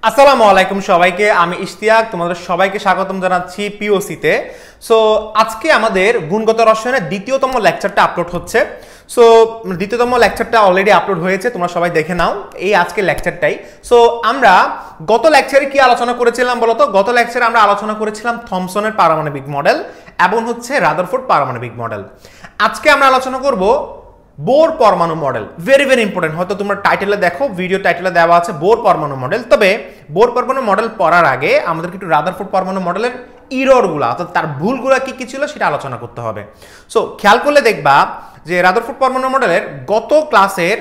আসসালামু আলাইকুম সবাইকে, আমি ইশতিয়াক। তোমাদের সবাইকে স্বাগতম জানাচ্ছি পিওসিতে। সো আজকে আমাদের গুণগত রসায়নের দ্বিতীয়তম লেকচারটা আপলোড হচ্ছে। সো দ্বিতীয়তম লেকচারটা অলরেডি আপলোড হয়েছে, তোমরা সবাই দেখে নাও এই আজকের লেকচারটাই। সো আমরা গত লেকচারে কি আলোচনা করেছিলাম বলতো? গত লেকচারে আমরা আলোচনা করেছিলাম থমসনের পারমাণবিক মডেল এবং হচ্ছে রাদারফোর্ড পারমাণবিক মডেল। আজকে আমরা আলোচনা করব বোর পরমাণু মডেল। Very very important. হয়তো তোমরা টাইটেলে দেখো, ভিডিও টাইটেলে দেওয়া আছে বোর পরমাণু মডেল। তবে বোর পরমাণু মডেল পড়ার আগে আমাদেরকে একটু রাদারফোর্ড পরমাণু মডেলের ইররগুলো, অর্থাৎ তার ভুলগুলো কি কি ছিল সেটা আলোচনা করতে হবে। সো খেয়াল করলে দেখবা যে রাদারফোর্ড পরমাণু মডেলের গত ক্লাসের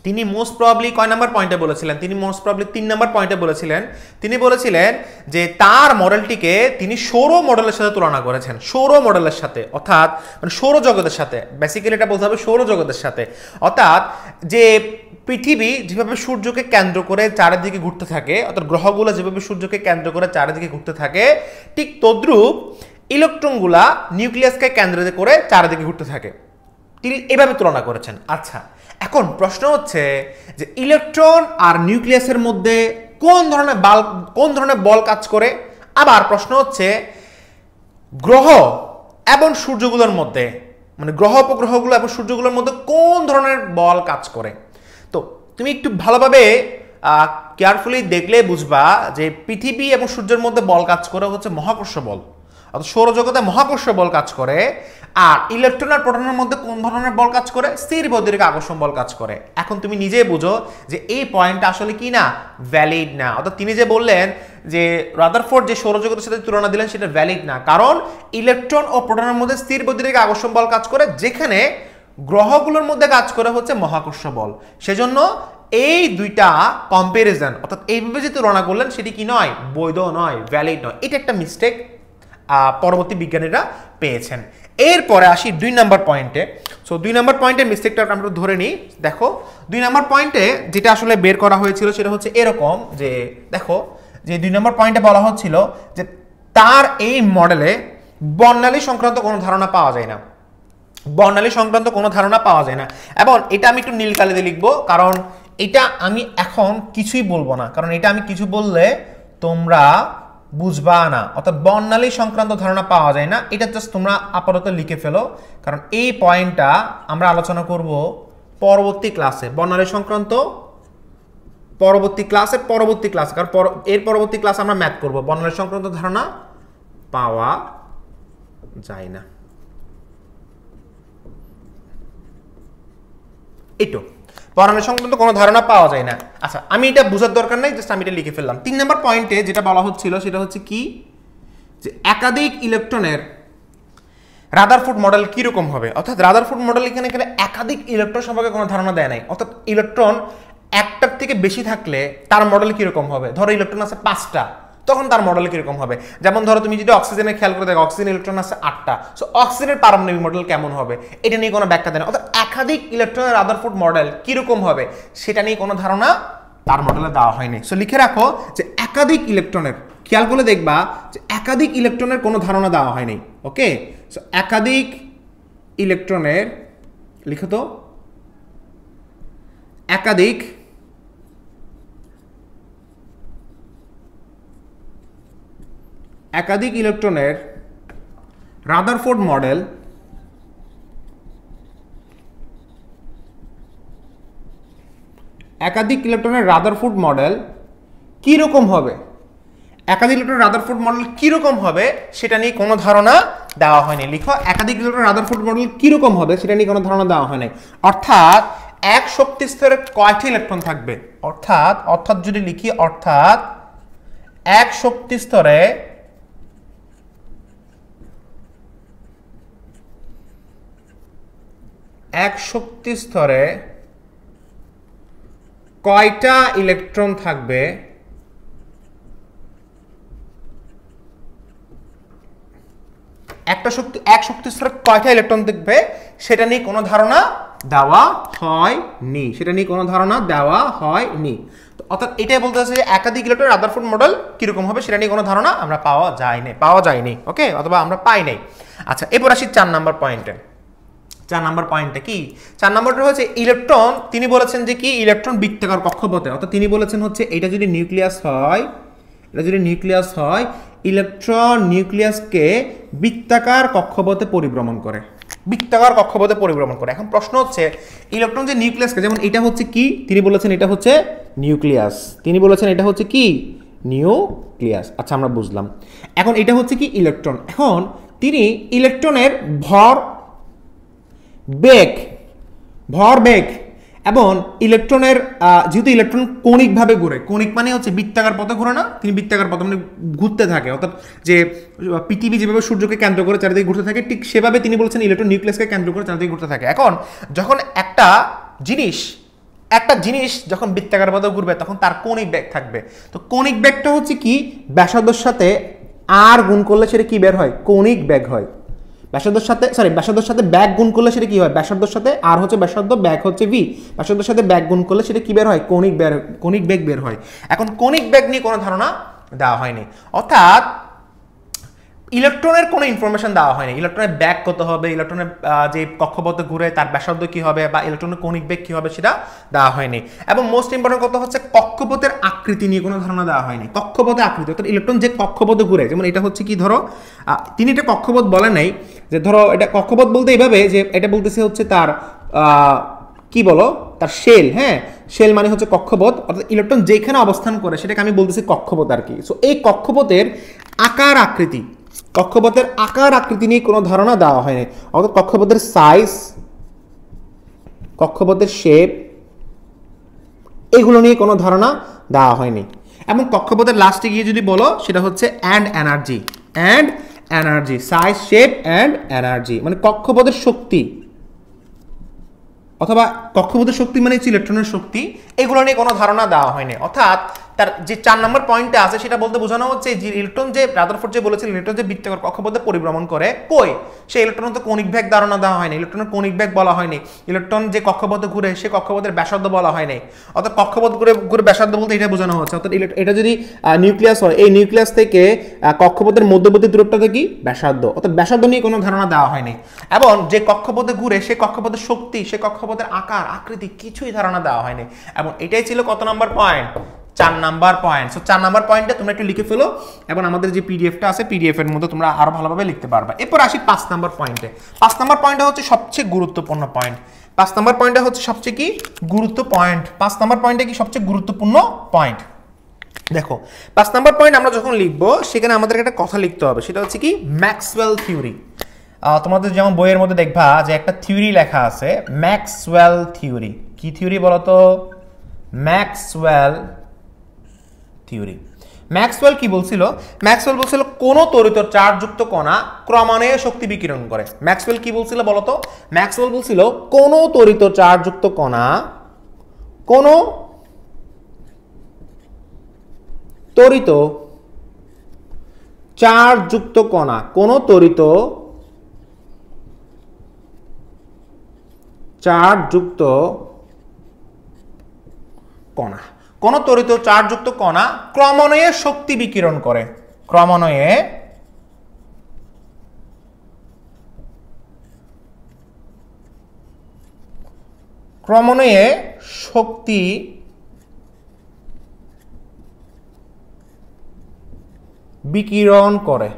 তিনি মোস্ট প্রবাবলি কয় নাম্বার পয়েন্টে বলেছিলেন? তিনি মোস্ট প্রবাবলি 3 নাম্বার পয়েন্টে বলেছিলেন। তিনি বলেছিলেন যে তার মডেলটিকে তিনি সৌর মডেলের সাথে তুলনা করেছেন। সৌর মডেলের সাথে, অর্থাৎ মানে সৌরজগতের সাথে, বেসিক্যালি এটা বলতে হবে সৌরজগতের সাথে। অর্থাৎ যে পৃথিবী যেভাবে সূর্যকে কেন্দ্র করে চারিদিকে ঘুরতে থাকে, অর্থাৎ গ্রহগুলো যেভাবে সূর্যকে কেন্দ্র করে চারিদিকে ঘুরতে থাকে, ঠিক তদ্রূপ ইলেকট্রনগুলা নিউক্লিয়াসকে কেন্দ্র করে চারিদিকে ঘুরতে থাকে। তিনি এভাবে তুলনা করেছেন। আচ্ছা, এখন প্রশ্ন হচ্ছে যে ইলেকট্রন আর নিউক্লিয়াসের মধ্যে কোন ধরনের বল কাজ করে? আবার প্রশ্ন হচ্ছে গ্রহ এবং সূর্যগুলোর মধ্যে, মানে গ্রহ উপগ্রহগুলো এবং সূর্যগুলোর মধ্যে কোন ধরনের বল কাজ করে? তো তুমি একটু ভালোভাবে কেয়ারফুলি দেখলে বুঝবা যে পৃথিবী এবং সূর্যের মধ্যে বল কাজ করে হচ্ছে মহাকর্ষ বল, অর্থাৎ সৌরজগতে মহাকর্ষ বল কাজ করে। আর ইলেকট্রন আর প্রোটনের মধ্যে কোন ধরনের বল কাজ করে? স্থির বৈদ্যুতিক আকর্ষণ বল কাজ করে। এখন তুমি নিজেই বুঝো যে এই পয়েন্টটা আসলে কি না, ভ্যালিড না। অর্থাৎ তিনি যে বললেন যে রাদারফোর্ড যে সৌরজগতের সাথে তুলনা দিলেন সেটা ভ্যালিড না, কারণ ইলেকট্রন ও প্রোটনের মধ্যে স্থির বৈদ্যুতিক আকর্ষণ বল কাজ করে, যেখানে গ্রহগুলোর মধ্যে কাজ করে হচ্ছে মহাকর্ষ বল। সেজন্য এই দুইটা কম্পারিজন, অর্থাৎ এইভাবে যে তুলনা করলেন সেটি কি নয়, বৈধ নয়, ভ্যালিড নয়। এটা একটা মিস্টেক পরবর্তী বিজ্ঞানীরা পেয়েছেন। এরপরে আসি 2 নাম্বার পয়েন্টে। সো 2 নাম্বার পয়েন্টের মিস্টেকটা আমরা ধরে নিই। দেখো 2 নাম্বার পয়েন্টে যেটা আসলে বের করা হয়েছিল সেটা হচ্ছে এরকম যে, দেখো যে 2 নাম্বার পয়েন্টে বলা হচ্ছিল যে তার এই মডেলে বর্ণালী সংক্রান্ত কোনো ধারণা পাওয়া যায় না। বর্ণালী সংক্রান্ত কোনো ধারণা পাওয়া যায় না। এবং এটা আমি একটু নীল কালিতে লিখবো, কারণ এটা আমি এখন কিছুই বলবো না, কারণ এটা আমি কিছু বললে তোমরা বুঝবা না। অর্থাৎ বর্ণালী সংক্রান্ত ধারণা পাওয়া যায় না, এটা জাস্ট তোমরা আপাতত লিখে ফেলো, কারণ এই পয়েন্টটা আমরা আলোচনা করব পরবর্তী ক্লাসে। বর্ণালী সংক্রান্ত পরবর্তী ক্লাসে, কারণ এর পরবর্তী ক্লাসে আমরা ম্যাথ করব। বর্ণালী সংক্রান্ত ধারণা পাওয়া যায় না, এটো বর্ণালী সংক্রান্ত কোনো ধারণা পাওয়া যায় না। আচ্ছা, আমি এটা বোঝার দরকার নাই, জাস্ট আমি এটা লিখে ফেললাম। 3 নাম্বার পয়েন্টে যেটা বলা হচ্ছিল সেটা হচ্ছে কি, যে একাধিক ইলেকট্রনের রাদারফোর্ড মডেল কিরকম হবে। অর্থাৎ রাদারফোর্ড মডেল এখানে একাধিক ইলেকট্রন সম্পর্কে কোনো ধারণা দেয় নাই। অর্থাৎ ইলেকট্রন একটার থেকে বেশি থাকলে তার মডেল কিরকম হবে। ধরো ইলেকট্রন আছে 5টা, তখন তার মডেল কিরকম হবে। যেমন ধরো তুমি যদি অক্সিজেনের খেয়াল করে দেখো, অক্সিজেন ইলেকট্রন আছে 8টা, সো অক্সিজেনের পারমাণবিক মডেল কেমন হবে এটা নিয়ে কোনো ব্যাখ্যা দেয় না। অর্থাৎ একাধিক ইলেকট্রনের রাদারফোর্ড মডেল কিরকম হবে সেটা নিয়ে কোনো ধারণা তার মডেলে দেওয়া হয়নি। সো লিখে রাখো যে একাধিক ইলেকট্রনের, খেয়াল করে দেখবা যে একাধিক ইলেকট্রনের কোনো ধারণা দেওয়া হয়নি। ওকে, সো একাধিক ইলেকট্রনের, লিখো তো, একাধিক ইলেকট্রনের রাদারফোর্ড মডেল কিরকম হবে, একাধিক ইলেকট্রনের রাদারফোর্ড মডেল কিরকম হবে সেটা নিয়ে কোনো ধারণা দেওয়া হয়নি। লিখো, একাধিক ইলেকট্রনের রাদারফোর্ড মডেল কিরকম হবে সেটা নিয়ে কোনো ধারণা দেওয়া হয়নি। অর্থাৎ এক শক্তি স্তরে কয়টি ইলেকট্রন থাকবে, অর্থাৎ যদি লিখি, অর্থাৎ এক শক্তি স্তরে কয়টা ইলেকট্রন থাকবে, এক শক্তি স্তরে কয়টা ইলেকট্রন থাকবে সেটা নিয়ে কোনো ধারণা দেওয়া হয়নি। অর্থাৎ এটাই বলতে চাচ্ছে যে একাধিক ইলেকট্রনের রাদারফোর্ড মডেল কিরকম হবে সেটা নিয়ে কোনো ধারণা আমরা পাওয়া যায়নি। ওকে, অথবা আমরা পাই নাই। আচ্ছা, এরপর আসি 4 নাম্বার পয়েন্টে। 4 নাম্বার পয়েন্টটা কি? 4 নাম্বারটা হচ্ছে ইলেকট্রন, তিনি বলেছেন যে কি ইলেকট্রন বৃত্তাকার কক্ষপথে, অর্থাৎ তিনি বলেছেন হচ্ছে এটা যদি নিউক্লিয়াস হয়, ইলেকট্রন নিউক্লিয়াসকে বৃত্তাকার কক্ষপথে পরিভ্রমণ করে, এখন প্রশ্ন হচ্ছে ইলেকট্রন যে নিউক্লিয়াসকে, যেমন এটা হচ্ছে কি, তিনি বলেছেন এটা হচ্ছে নিউক্লিয়াস, আচ্ছা আমরা বুঝলাম। এখন এটা হচ্ছে কি ইলেকট্রন, এখন তিনি ইলেকট্রনের ভর বেগ এবং ইলেকট্রনের যেহেতু ইলেকট্রন কণিকভাবে ঘুরে, কণিক মানে হচ্ছে বৃত্তাকার পথে ঘুরে না, তিনি বৃত্তাকার পথে মানে ঘুরতে থাকে, অর্থাৎ যে পৃথিবী যেভাবে সূর্যকে কেন্দ্র করে চারিদিকে ঘুরতে থাকে, ঠিক সেভাবে তিনি বলছেন ইলেকট্রন নিউক্লিয়াসকে কেন্দ্র করে চারিদিকে ঘুরতে থাকে। এখন যখন একটা জিনিস যখন বৃত্তাকার পথে ঘুরবে তখন তার কণিক বেগ থাকবে, তো কণিক বেগটা হচ্ছে কি ব্যাসার্ধের সাথে আর গুণ করলে সেটা কি বের হয়, কণিক বেগ হয়। ব্যাসার্ধের সাথে ব্যাগ গুণ করলে সেটা কি হয়, ব্যাসার্ধের সাথে আর হচ্ছে ব্যাসার্ধ, ব্যাগ হচ্ছে ভি, ব্যাসার্ধের সাথে ব্যাগ গুণ করলে সেটা কি বের হয়, কণিক বেগ বের হয়। এখন কণিক বেগ নিয়ে কোনো ধারণা দেওয়া হয়নি, অর্থাৎ ইলেকট্রনের কোনো ইনফরমেশন দেওয়া হয়নি, ইলেকট্রনের ব্যাগ কত হবে, ইলেকট্রনের যে কক্ষপথে ঘুরে তার ব্যাসার্ধ কি হবে বা ইলেকট্রনের কণিক বেগ কি হবে সেটা দেওয়া হয়নি। এবং মোস্ট ইম্পর্টেন্ট কথা হচ্ছে কক্ষপথের আকৃতি নিয়ে কোনো ধারণা দেওয়া হয়নি, কক্ষপথের আকৃতি, অর্থাৎ ইলেকট্রন যে কক্ষপথে ঘুরে, যেমন এটা হচ্ছে কি ধরো তিনি এটা কক্ষপথ বলে নাই, যে ধরো এটা কক্ষপথ বলতে এইভাবে যে এটা বলতেছে হচ্ছে তার কি বলো তার শেল, হ্যাঁ শেল মানে হচ্ছে কক্ষপথ, অর্থাৎ ইলেকট্রন যেখানে অবস্থান করে সেটাকে আমি বলতেছি কক্ষপথ আর কি। সো এই কক্ষপথের আকার আকৃতি নিয়ে কোনো ধারণা দেওয়া হয়নি, অর্থাৎ কক্ষপথের সাইজ, কক্ষপথের শেপ, এগুলো নিয়ে কোনো ধারণা দেওয়া হয়নি। এবং কক্ষপথের লাস্টে গিয়ে যদি বলো সেটা হচ্ছে and energy, size, shape and energy, মানে কক্ষপথের শক্তি অথবা কক্ষপথের শক্তি মানে হচ্ছে ইলেকট্রনের শক্তি, এগুলো নিয়ে কোনো ধারণা দেওয়া হয়নি। অর্থাৎ তার যে 4 নম্বর পয়েন্টে আছে সেটা বলতে বোঝানো হচ্ছে যে ইলেকট্রন যে রাদারফোর্ড যে বলেছিল ইলেকট্রন যে বৃত্তাকার কক্ষপথে পরিভ্রমণ করে, কই সেই ইলেকট্রন তো কণিক বেগ ধারণা দেওয়া হয়নি, ইলেকট্রনের কণিক বেগ বলা হয়নি, ইলেকট্রন যে কক্ষপথে ঘুরে সে কক্ষপথের ব্যাসার্ধ বলা হয়নি। অর্থাৎ কক্ষপথ ঘুরে ব্যাসার্ধ বলতে এটা বোঝানো হচ্ছে, অর্থাৎ এটা যদি নিউক্লিয়াস হয়, এই নিউক্লিয়াস থেকে কক্ষপথের মধ্যবর্তী দূরত্বটা কি ব্যাসার্ধ, অর্থাৎ ব্যাসার্ধ নিয়ে কোনো ধারণা দেওয়া হয়নি। এবং যে কক্ষপথে ঘুরে সে কক্ষপথের শক্তি, সে কক্ষপথের আকার আকৃতি কিছুই ধারণা দেওয়া হয়নি। এবং এটাই ছিল কত number point, 4 number point. So 4 number পয়েন্টে তোমরা একটু লিখে ফেলো এবং আমাদের যে পিডিএফটা আছে পিডিএফ এর মধ্যে তোমরা আরো ভালোভাবে লিখতে পারবে। এরপর আসি 5 নাম্বার পয়েন্টে। 5 নাম্বার পয়েন্টটা হচ্ছে সবচেয়ে গুরুত্বপূর্ণ পয়েন্ট। 5 নাম্বার পয়েন্টটা হচ্ছে সবচেয়ে কি গুরুত্বপূর্ণ পয়েন্ট। 5 নাম্বার পয়েন্টে কি সবচেয়ে গুরুত্বপূর্ণ পয়েন্ট। দেখো 5 নাম্বার পয়েন্ট আমরা যখন লিখবো সেখানে আমাদের একটা কথা লিখতে হবে, সেটা হচ্ছে কি ম্যাক্সওয়েল থিওরি। তোমাদের যেমন বইয়ের মধ্যে দেখবা যে একটা থিওরি লেখা আছে ম্যাক্সওয়েল থিওরি। কি থিওরি বলো তো? Maxwell theory. ম্যাক্সওয়েল কি বলছিল? ম্যাক্সওয়েল বলছিল কোন তড়িৎ চার্জযুক্ত কণা ক্রমান্বয়ে শক্তি বিকিরণ করে। ম্যাক্সওয়েল কি বলছিল বলো তো? ম্যাক্সওয়েল বলছিল কোন তড়িৎ চার্জযুক্ত কণা, কোন তড়িৎ চার্জযুক্ত কণা, কোন তড়িৎ চার্জযুক্ত কণা, কোন তড়িৎ চার্জযুক্ত কণা ক্রমান্বয়ে শক্তি বিকিরণ করে, ক্রমান্বয়ে শক্তি বিকিরণ করে।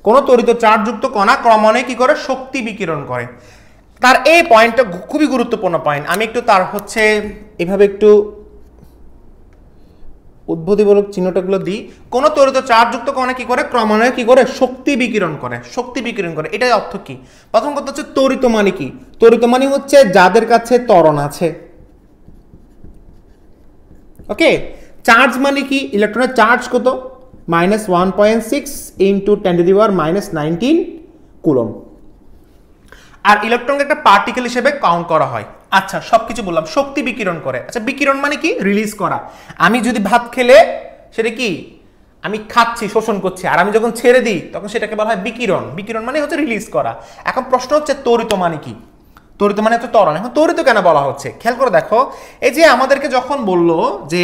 কোন তড়িৎ চার্জযুক্ত কণা ক্রমান্বয়ে কি করে? শক্তি বিকিরণ করে। তার এই পয়েন্টটা খুবই গুরুত্বপূর্ণ পয়েন্ট। আমি একটু তার হচ্ছে এভাবে একটু উদ্বোধীমূলক চিহ্নটাগুলো দিই। কোন তড়িৎ চার্জযুক্ত কণা কি করে? ক্রমান্বয়ে কি করে? শক্তি বিকিরণ করে, শক্তি বিকিরণ করে। এটাই অর্থ কি? প্রথম কথা হচ্ছে তড়িৎ মানে কি? তড়িৎ মানে হচ্ছে যাদের কাছে ত্বরণ আছে। ওকে, চার্জ মানে কি? ইলেকট্রনের চার্জ কত? -1.6 × 10⁻⁻19 কুলম্ব। আর ইলেকট্রনকে একটা পার্টিকেল হিসেবে কাউন্ট করা হয়। আচ্ছা সবকিছু বললাম। শক্তি বিকিরণ করে। আচ্ছা বিকিরণ মানে কি? রিলিজ করা। আমি যদি ভাত খেলে সেটা কি আমি খাচ্ছি, শোষণ করছি, আর আমি যখন ছেড়ে দিই তখন সেটাকে বলা হয় বিকিরণ। বিকিরণ মানে হচ্ছে রিলিজ করা। এখন প্রশ্ন হচ্ছে তড়িৎ মানে কি? তড়িৎ মানে হচ্ছে ত্বরণ। এখন তড়িৎ কেন বলা হচ্ছে? খেয়াল করে দেখো, এই যে আমাদেরকে যখন বললো যে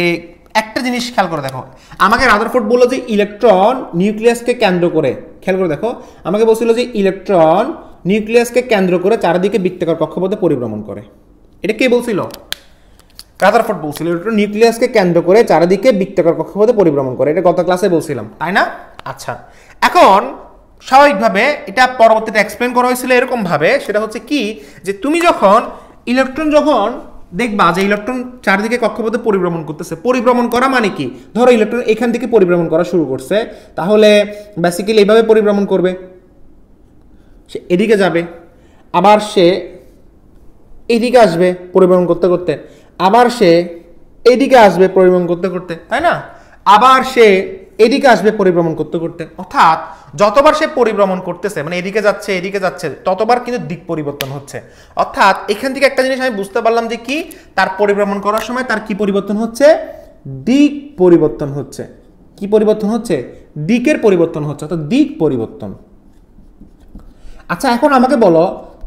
একটা জিনিস খেয়াল করে দেখো, আমাকে রাদারফোর্ড বললো যে ইলেকট্রন নিউক্লিয়াসকে কেন্দ্র করে, খেয়াল করে দেখো আমাকে বলছিল যে ইলেকট্রন নিউক্লিয়াসকে কেন্দ্র করে চারিদিকে বৃত্তাকার কক্ষপথে পরিভ্রমণ করে। এটা কে বলছিল? রাদারফোর্ড বলছিল ইলেকট্রন নিউক্লিয়াসকে কেন্দ্র করে চারিদিকে বৃত্তাকার কক্ষপথে পরিভ্রমণ করে। এটা গত ক্লাসে বলছিলাম, তাই না? আচ্ছা, এখন স্বাভাবিকভাবে এটা পরবর্তীতে এক্সপ্লেন করা হয়েছিল এরকম ভাবে, সেটা হচ্ছে কি যে তুমি যখন ইলেকট্রন যখন দেখবা যে ইলেকট্রন চারিদিকে কক্ষপথে পরিভ্রমণ করতেছে, পরিভ্রমণ করা মানে কি, ধরো ইলেকট্রন এখান থেকে পরিভ্রমণ করা শুরু করছে, তাহলে বেসিক্যালি এইভাবে পরিভ্রমণ করবে, সে এদিকে যাবে, আবার সে এদিকে আসবে পরিভ্রমণ করতে করতে, আবার সে এদিকে আসবে পরিভ্রমণ করতে করতে, তাই না? আবার সে এদিকে আসবে পরিভ্রমণ করতে করতে। অর্থাৎ যতবার সে পরিভ্রমণ করতেছে, মানে এদিকে যাচ্ছে এদিকে যাচ্ছে, ততবার কিন্তু দিক পরিবর্তন হচ্ছে। অর্থাৎ এখান থেকে একটা জিনিস আমি বুঝতে পারলাম যে কি, তার পরিভ্রমণ করার সময় তার কি পরিবর্তন হচ্ছে? দিক পরিবর্তন হচ্ছে। কি পরিবর্তন হচ্ছে? দিকের পরিবর্তন হচ্ছে, অর্থাৎ দিক পরিবর্তন। আচ্ছা, এখন আমাকে বলো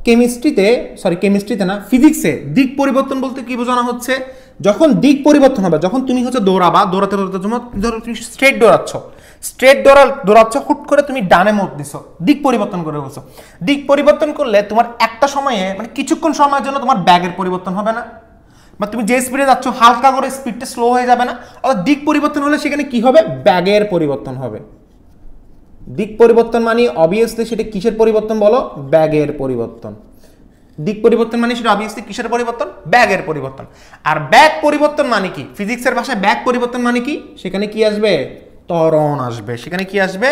কেমিস্ট্রিতে না, ফিজিক্সে দিক পরিবর্তন বলতে কি বোঝানো হচ্ছে? যখন দিক পরিবর্তন হবে, যখন তুমি হচ্ছে দৌড়াতে ধরো তুমি স্ট্রেট দৌড়াচ্ছ, হুট করে তুমি ডানে মোড় দিছো, দিক পরিবর্তন করে বলছো। দিক পরিবর্তন করলে তোমার একটা সময়ে, মানে কিছুক্ষণ সময়ের জন্য তোমার ব্যাগের পরিবর্তন হবে না, বা তুমি যে স্পিডে যাচ্ছ হালকা করে স্পিডটা স্লো হয়ে যাবে না? অর্থাৎ দিক পরিবর্তন হলে সেখানে কি হবে? ব্যাগের পরিবর্তন হবে। দিক পরিবর্তন মানে অবভিয়াসলি সেটা কিসের পরিবর্তন বলো? ব্যাগের পরিবর্তন। দিক পরিবর্তন মানে সেটা অবভিয়াসলি কিসের পরিবর্তন? ব্যাগের পরিবর্তন। আর ব্যাগ পরিবর্তন মানে কি? ফিজিক্সের ভাষায় ব্যাগ পরিবর্তন মানে কি? সেখানে কি আসবে? ত্বরণ আসবে। সেখানে কি আসবে?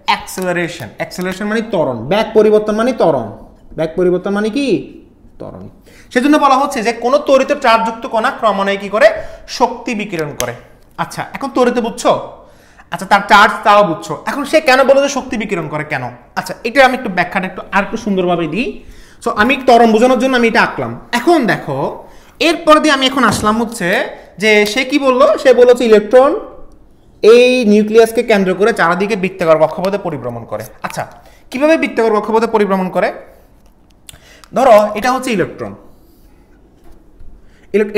অ্যাক্সেলারেশন। অ্যাক্সেলারেশন মানে ত্বরণ, ব্যাগ পরিবর্তন মানে ত্বরণ। ব্যাগ পরিবর্তন মানে কি? ত্বরণ। সেজন্য বলা হচ্ছে যে কোনো তড়িৎ চার্জযুক্ত কণা ক্রমান্বয়ে কি করে? শক্তি বিকিরণ করে। আচ্ছা, এখন তড়িৎ বুঝছো? আচ্ছা, তার চার্জ তাও বুঝছো। এখন সে কেন বলে যে শক্তি বিকিরণ করে, কেন? আচ্ছা, এটা আমি একটু ব্যাখ্যাটা আর একটু সুন্দরভাবে দিই। সো আমি ত্বরণ বোঝানোর জন্য আমি এটা আঁকলাম। এখন দেখো, এরপর দিয়ে আমি এখন আসলাম হচ্ছে যে সে কি বললো? সে বললো যে ইলেকট্রন এই নিউক্লিয়াসকে কেন্দ্র করে চারিদিকে বৃত্তাকার কক্ষপথে পরিভ্রমণ করে। আচ্ছা, কিভাবে বৃত্তাকার কক্ষপথে পরিভ্রমণ করে? ধরো এটা হচ্ছে ইলেকট্রন,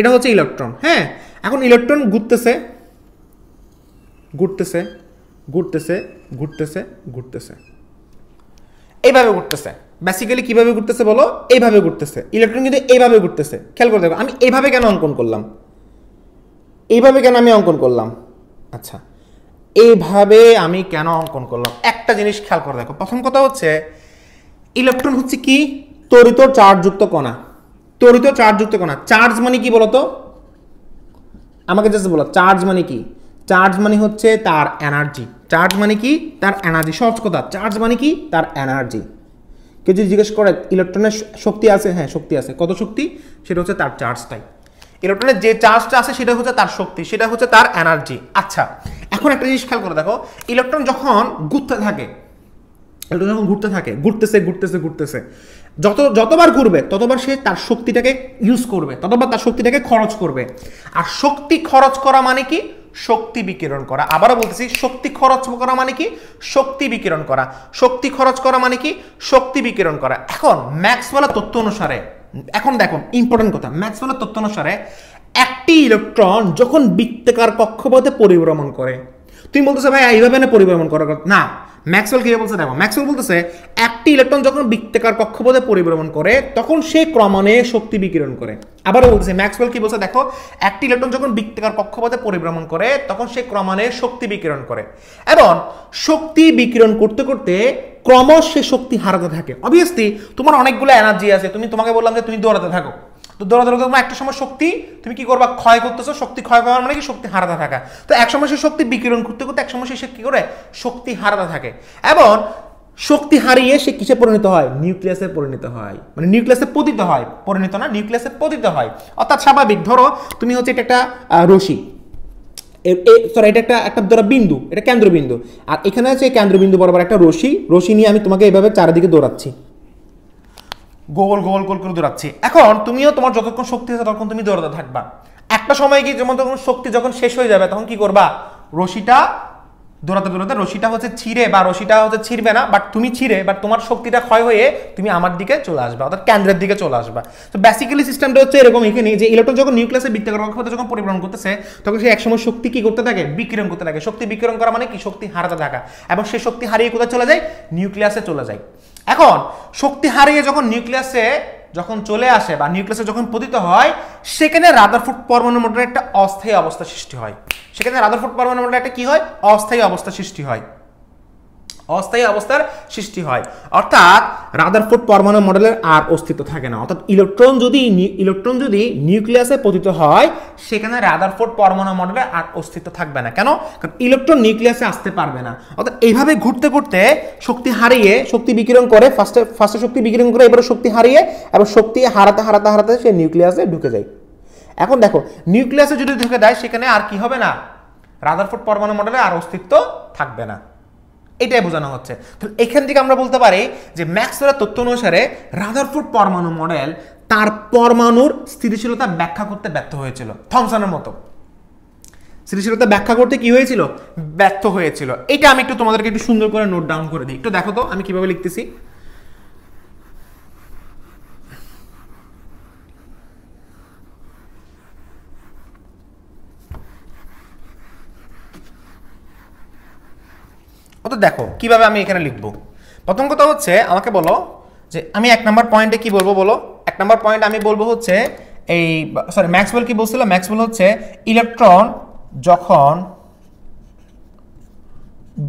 এটা হচ্ছে ইলেকট্রন। হ্যাঁ, এখন ইলেকট্রন ঘুরতেছে ঘুরতেছে ঘুরতেছে ঘুরতেছে ঘুরতেছে, এইভাবে ঘুরতেছে। বেসিক্যালি কিভাবে ঘুরতেছে বলো? এইভাবে ঘুরতেছে। ইলেকট্রন কিন্তু এইভাবে ঘুরতেছে। খেয়াল করে দেখো, আমি এইভাবে কেন অঙ্কন করলাম? এইভাবে কেন আমি অঙ্কন করলাম? আচ্ছা, এইভাবে আমি কেন অঙ্কন করলাম? একটা জিনিস খেয়াল করে দেখো। প্রথম কথা হচ্ছে ইলেকট্রন হচ্ছে কি? তড়িৎ চার্জযুক্ত কণা। তড়িৎ চার্জযুক্ত কণা। চার্জ মানে কি বলতো? আমাকে জাস্ট বলো, চার্জ মানে কি? চার্জ মানে হচ্ছে তার এনার্জি। চার্জ মানে কি? তার এনার্জি। সহজ কথা, চার্জ মানে কি? তার এনার্জি। কেউ যদি জিজ্ঞেস করে ইলেকট্রনের শক্তি আছে, হ্যাঁ শক্তি আছে। কত শক্তি? সেটা হচ্ছে তার চার্জটাই। ইলেকট্রনের যে চার্জটা আছে সেটা হচ্ছে তার শক্তি, সেটা হচ্ছে তার এনার্জি। আচ্ছা, এখন একটা জিনিস খেয়াল করে দেখো, ইলেকট্রন যখন ঘুরতে থাকে, ঘুরতেছে, যতবার ঘুরবে ততবার সে তার শক্তিটাকে ইউজ করবে, ততবার তার শক্তিটাকে খরচ করবে। আর শক্তি খরচ করা মানে কি? শক্তি বিকিরণ করা। আবারও বলতেছি, শক্তি খরচ করা মানে কি? শক্তি বিকিরণ করা। শক্তি খরচ করা মানে কি? শক্তি বিকিরণ করা। এখন ম্যাক্সওয়েলের তত্ত্ব অনুসারে, এখন দেখো ইম্পর্টেন্ট কথা, ম্যাক্সওয়েলের তত্ত্ব অনুসারে একটি ইলেকট্রন যখন বৃত্তাকার কক্ষপথে পরিভ্রমণ করে, তুমি বলতেছো ভাই এইভাবে না পরিভ্রমণ করা না, ম্যাক্সওয়েল কি বলছে দেখো, ম্যাক্সওয়েল বলতেছে একটি ইলেকট্রন যখন বৃত্তাকার কক্ষপথে পরিভ্রমণ করে তখন সে ক্রমান্বয়ে শক্তি বিকিরণ করে। আবারও বলতেছে, ম্যাক্সওয়েল কি বলছে দেখো, একটি ইলেকট্রন যখন বৃত্তাকার কক্ষপথে পরিভ্রমণ করে তখন সে ক্রমান্বয়ে শক্তি বিকিরণ করে, এবং শক্তি বিকিরণ করতে করতে ক্রমশ সে শক্তি হারাতে থাকে। অবভিয়াসলি তোমার অনেকগুলো এনার্জি আছে, তোমাকে বললাম যে তুমি দৌড়াতে থাকো, তো দৌড়াতে তোমার একটা সময় শক্তি তুমি কি করবা? ক্ষয় করতেছো। শক্তি ক্ষয় করার মানে কি? শক্তি হারাতে থাকা। তো এক সময় সে শক্তি বিকিরণ করতে করতে এক সময় সে কি করে? শক্তি হারাতে থাকে, এবং শক্তি হারিয়ে সে কিসে পরিণত হয়? নিউক্লিয়াসে পরিণত হয়, মানে নিউক্লিয়াসে পতিত হয়। পরিণত না, নিউক্লিয়াসে পতিত হয়। অর্থাৎ স্বাভাবিক, ধরো তুমি হচ্ছে এটা একটা রশি, সরি এটা একটা ধরো বিন্দু, এটা কেন্দ্রবিন্দু, আর এখানে আছে কেন্দ্রবিন্দু বরাবর একটা রশি নিয়ে আমি তোমাকে এইভাবে চারিদিকে দৌড়াচ্ছি, গোল গোল গোল করে দৌড়াচ্ছি। এখন তুমিও তোমার যতক্ষণ শক্তি আছে ততক্ষণ তুমি দৌড়াতে থাকবা। একটা সময় কি যেমন তখন শক্তি যখন শেষ হয়ে যাবে তখন কি করবা? রশিটা দৌড়াতে দৌড়াতে রশিটা হচ্ছে ছিঁড়ে বা রশিটা হচ্ছে ছিঁড়বে না, বাট তুমি ছিঁড়ে বাট তোমার শক্তিটা ক্ষয় হয়ে তুমি আমার দিকে চলে আসবে, অর্থাৎ কেন্দ্রের দিকে চলে আসবে। তো বেসিক্যালি সিস্টেমটা হচ্ছে এরকম, এখানে যে ইলেকট্রন যখন নিউক্লিয়াসে বৃত্তাকার কক্ষপথে যখন পরিভ্রমণ করতেছে তখন সে একসময় শক্তি কি করতে থাকে, বিকিরণ করতে থাকে। শক্তি বিকিরণ করা মানে কি, শক্তি হারাতে থাকা, এবং সেই শক্তি হারিয়ে কোথায় চলে যায়, নিউক্লিয়াসে চলে যায়। এখন শক্তি হারিয়ে যখন নিউক্লিয়াসে যখন চলে আসে বা নিউক্লিয়াসে যখন পতিত হয়, সেখানে রাদারফোর্ড পরমাণু মডেলের একটা অস্থায়ী অবস্থা সৃষ্টি হয়। সেখানে রাদারফোর্ড পরমাণু মডেলের একটা কি হয়, অস্থায়ী অবস্থা সৃষ্টি হয়, অস্থায়ী অবস্থার সৃষ্টি হয়। অর্থাৎ রাদারফোর্ড পরমাণু মডেলের আর অস্তিত্ব থাকে না। অর্থাৎ ইলেকট্রন যদি নিউক্লিয়াসে পতিত হয়, সেখানে রাদারফোর্ড পরমাণু মডেলের আর অস্তিত্ব থাকবে না। কেন? কারণ ইলেকট্রন নিউক্লিয়াসে আসতে পারবে না। অর্থাৎ এইভাবে ঘুরতে ঘুরতে শক্তি হারিয়ে, শক্তি বিকিরণ করে, ফার্স্টে শক্তি বিকিরণ করে, এবারে শক্তি হারিয়ে, এবং শক্তি হারাতে সে নিউক্লিয়াসে ঢুকে যায়। এখন দেখো, নিউক্লিয়াসে যদি ঢুকে দেয়, সেখানে আর কি হবে না, রাদারফোর্ড পরমাণু মডেলে আর অস্তিত্ব থাকবে না। এটাই বোঝানো হচ্ছে। তো এখান থেকে আমরা বলতে পারি যে ম্যাক্সওয়েলের তথ্য অনুসারে রাদারফোর্ড পরমাণু মডেল তার পরমাণুর স্থিতিশীলতা ব্যাখ্যা করতে ব্যর্থ হয়েছিল। থমসনের মতো স্থিতিশীলতা ব্যাখ্যা করতে কি হয়েছিল, ব্যর্থ হয়েছিল। এটা আমি একটু তোমাদেরকে একটু সুন্দর করে নোট ডাউন করে দিই। একটু দেখো তো আমি কিভাবে লিখতেছি। তো দেখো কিভাবে আমি এখানে লিখবো। প্রথম কথা হচ্ছে, আমাকে বলো যে আমি 1 নম্বর পয়েন্টে কি বলবো, বলো 1 নম্বর পয়েন্ট আমি বলবো হচ্ছে এই, সরি ম্যাক্সওয়েল কি বলছিল, ম্যাক্সওয়েল হচ্ছে ইলেকট্রন যখন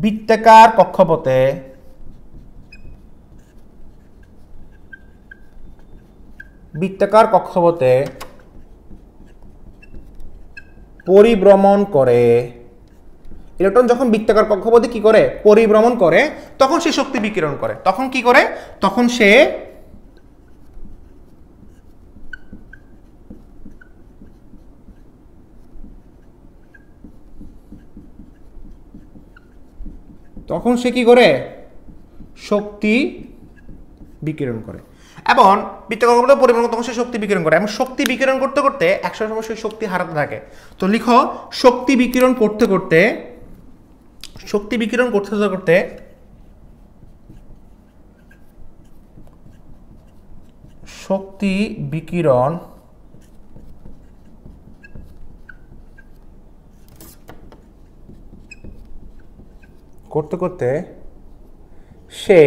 বৃত্তাকার কক্ষপথে পরিভ্রমণ করে, ইলেকট্রন যখন বৃত্তাকার কক্ষপথে কি করে, পরিভ্রমণ করে, তখন সে শক্তি বিকিরণ করে। তখন কি করে, তখন সে কি করে, শক্তি বিকিরণ করে। এবং বৃত্তাকার কক্ষপথে পরিভ্রমণ, তখন সে শক্তি বিকিরণ করে, এবং শক্তি বিকিরণ করতে করতে একসময় সময় সে শক্তি হারাতে থাকে। তো লিখো, শক্তি বিকিরণ করতে করতে শক্তি বিকিরণ করতে করতে সে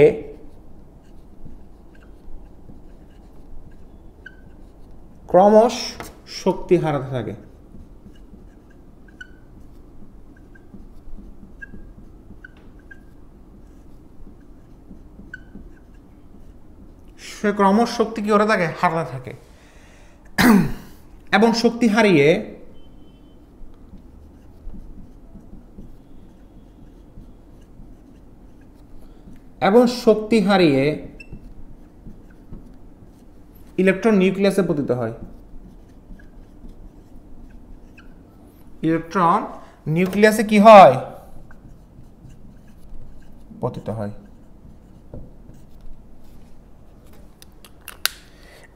ক্রমশ শক্তি হারাতে থাকে। সে ক্রমশ শক্তি কি করে থাকে, হারাতে থাকে। এবং শক্তি হারিয়ে ইলেকট্রন নিউক্লিয়াসে পতিত হয়। ইলেকট্রন নিউক্লিয়াসে কি হয়, পতিত হয়।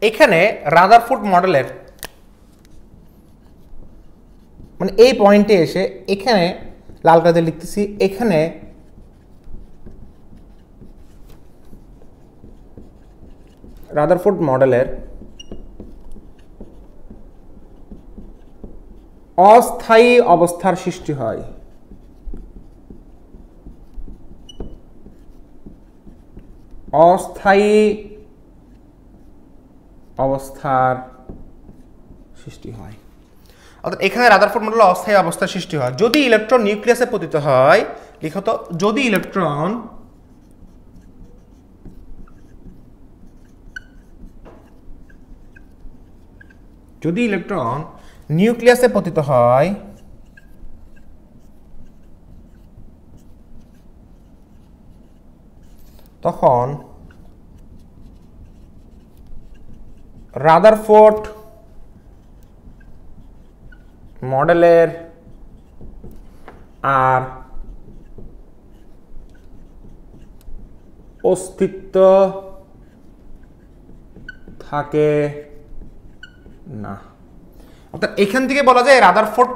এখানে রাদারফোর্ড মডেলের মানে এই পয়েন্টে এসে, এখানে লাল কাজে লিখতেছি, এখানে রাদারফোর্ড মডেলের অস্থায়ী অবস্থার সৃষ্টি হয়। অস্থায়ী অবস্থার সৃষ্টি হয়। অর্থাৎ এখানে রাদারফোর্ড মডেলে অস্থায়ী অবস্থার সৃষ্টি হয় যদি ইলেকট্রন নিউক্লিয়াসে পতিত হয়। লিখো তো, যদি ইলেকট্রন নিউক্লিয়াসে পতিত হয়, তখন রাদারফোর্ড মডেলের আর অস্তিত্ব থাকে না। অর্থাৎ এখান থেকে বলা যায় রাদারফোর্ড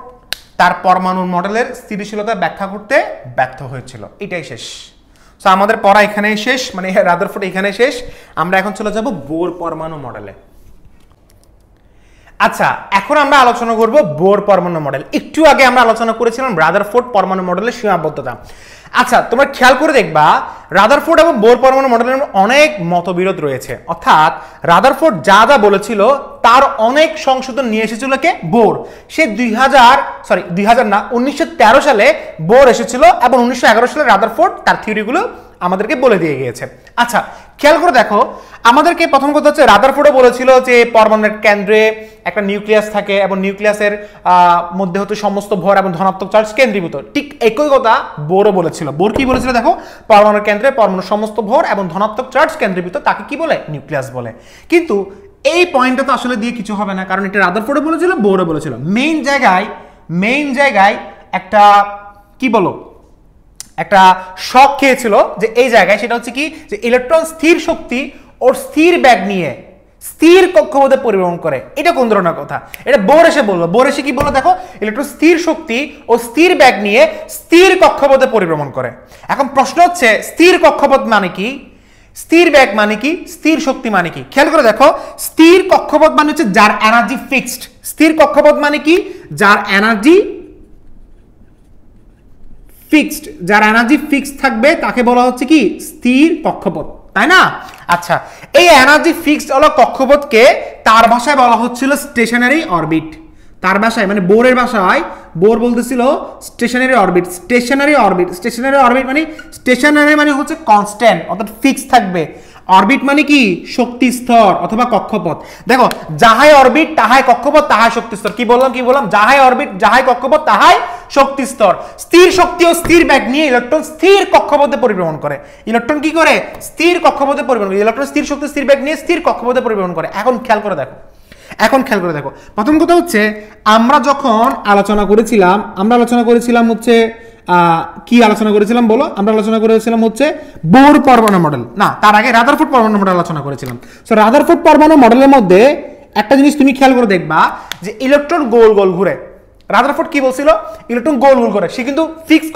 তার পরমাণুর মডেলের স্থিতিশীলতা ব্যাখ্যা করতে ব্যর্থ হয়েছিল। এটাই শেষ। সো আমাদের পড়া এখানেই শেষ, মানে রাদারফোর্ড এখানে শেষ। আমরা এখন চলে যাব বোর পরমাণু মডেলে। আচ্ছা, এখন আমরা আলোচনা করব বোর পরমাণু মডেল। একটু আগে আমরা আলোচনা করেছিলাম রাদারফোর্ড পরমাণু মডেলের সীমাবদ্ধতা। আচ্ছা, তোমরা খেয়াল করে দেখবা রাদারফোর্ড এবং বোর পরমাণু মডেলের অনেক মতবিরোধ রয়েছে। অর্থাৎ রাদারফোর্ড যা যা বলেছিল তার অনেক সংশোধন নিয়ে এসেছিল কে? বোর। সে 1913 সালে বোর এসেছিল এবং 1911 সালে রাদারফোর্ড তার থিওরিগুলো আমাদেরকে বলে দিয়ে গিয়েছে। আচ্ছা, খেয়াল করে দেখো, আমাদেরকে প্রথম কথা হচ্ছে রাদারফোর্ডও বলেছিল যে পরমাণুর কেন্দ্রে একটা নিউক্লিয়াস থাকে এবং নিউক্লিয়াসের মধ্যে হচ্ছে সমস্ত ভর এবং ধনাত্মক চার্জ কেন্দ্রীভূত। ঠিক একই কথা বোরও বলেছিল। বোর কি বলেছিল দেখো, পরমাণুর কেন্দ্রে পরমাণুর সমস্ত ভর এবং ধনাত্মক চার্জ কেন্দ্রীভূত, তাকে কি বলে? নিউক্লিয়াস বলে। কিন্তু এই পয়েন্টটা তো আসলে দিয়ে কিছু হবে না, কারণ এটা রাদারফোর্ডও বলেছিল, বোরও বলেছিল। মেইন জায়গায় একটা কি বলো, একটা শক খেয়েছিল যে এই জায়গায়, সেটা হচ্ছে কি যে ইলেকট্রন স্থির শক্তি ও স্থির ব্যাগ নিয়ে স্থির কক্ষপথে পরিভ্রমণ করে। এটা কোন ধরনের কথা? এটা বোর এসে বললো। বোর এসে কি বললো দেখো, ইলেকট্রন স্থির শক্তি ও স্থির ব্যাগ নিয়ে স্থির কক্ষপথে পরিভ্রমণ করে। এখন প্রশ্ন হচ্ছে স্থির কক্ষপথ মানে কি, স্থির ব্যাগ মানে কি, স্থির শক্তি মানে কি? খেয়াল করে দেখো, স্থির কক্ষপথ মানে হচ্ছে যার এনার্জি ফিক্সড। স্থির কক্ষপথ মানে কি? যার এনার্জি ফিক্সড, যার এনার্জি ফিক্সড থাকবে তাকে বলা হচ্ছে কি? স্থির কক্ষপথ, তাই না? আচ্ছা, এই এনার্জি ফিক্সড হলো কক্ষপথকে তার ভাষায় বলা হচ্ছিল স্টেশনারি অরবিট। তার ভাষায় মানে বোরের ভাষায় বোর বলতেছিল স্টেশনারি অরবিট। স্টেশনারি অরবিট মানে স্টেশনারি মানে হচ্ছে কনস্ট্যান্ট, অর্থাৎ ফিক্সড থাকবে। অরবিট মানে কি? শক্তি স্তর অথবা কক্ষপথ। দেখো, যাহাই অরবিট তাহাই কক্ষপথ তাহাই শক্তি স্তর। কি বললাম? যাহাই অরবিট যাহাই কক্ষপথ তাহাই শক্তি স্তর। স্থির শক্তি ও স্থির ব্যাগ নিয়ে ইলেকট্রন স্থির কক্ষপথে পরিভ্রমণ করে। ইলেকট্রন কি করে? স্থির কক্ষপথে পরিভ্রমণ করে। ইলেকট্রন স্থির শক্তি স্থির ব্যাগ নিয়ে স্থির কক্ষপথে পরিভ্রমণ করে। এখন খেয়াল করে দেখো, প্রথম কথা হচ্ছে আমরা যখন আলোচনা করেছিলাম হচ্ছে কি আলোচনা করেছিলাম বলো? আমরা আলোচনা করেছিলাম হচ্ছে বোর পরমাণু মডেল, না তার আগে রাদারফোর্ড পরমাণু মডেল আলোচনা করেছিলাম। সো রাদারফোর্ড পরমাণু মডেলের মধ্যে একটা জিনিস তুমি খেয়াল করে দেখবা যে ইলেকট্রন গোল গোল ঘুরে। রাদারফোর্ড কি বলছিল? ইলেকট্রন গোল গোল করে। সে কিন্তু ফিক্স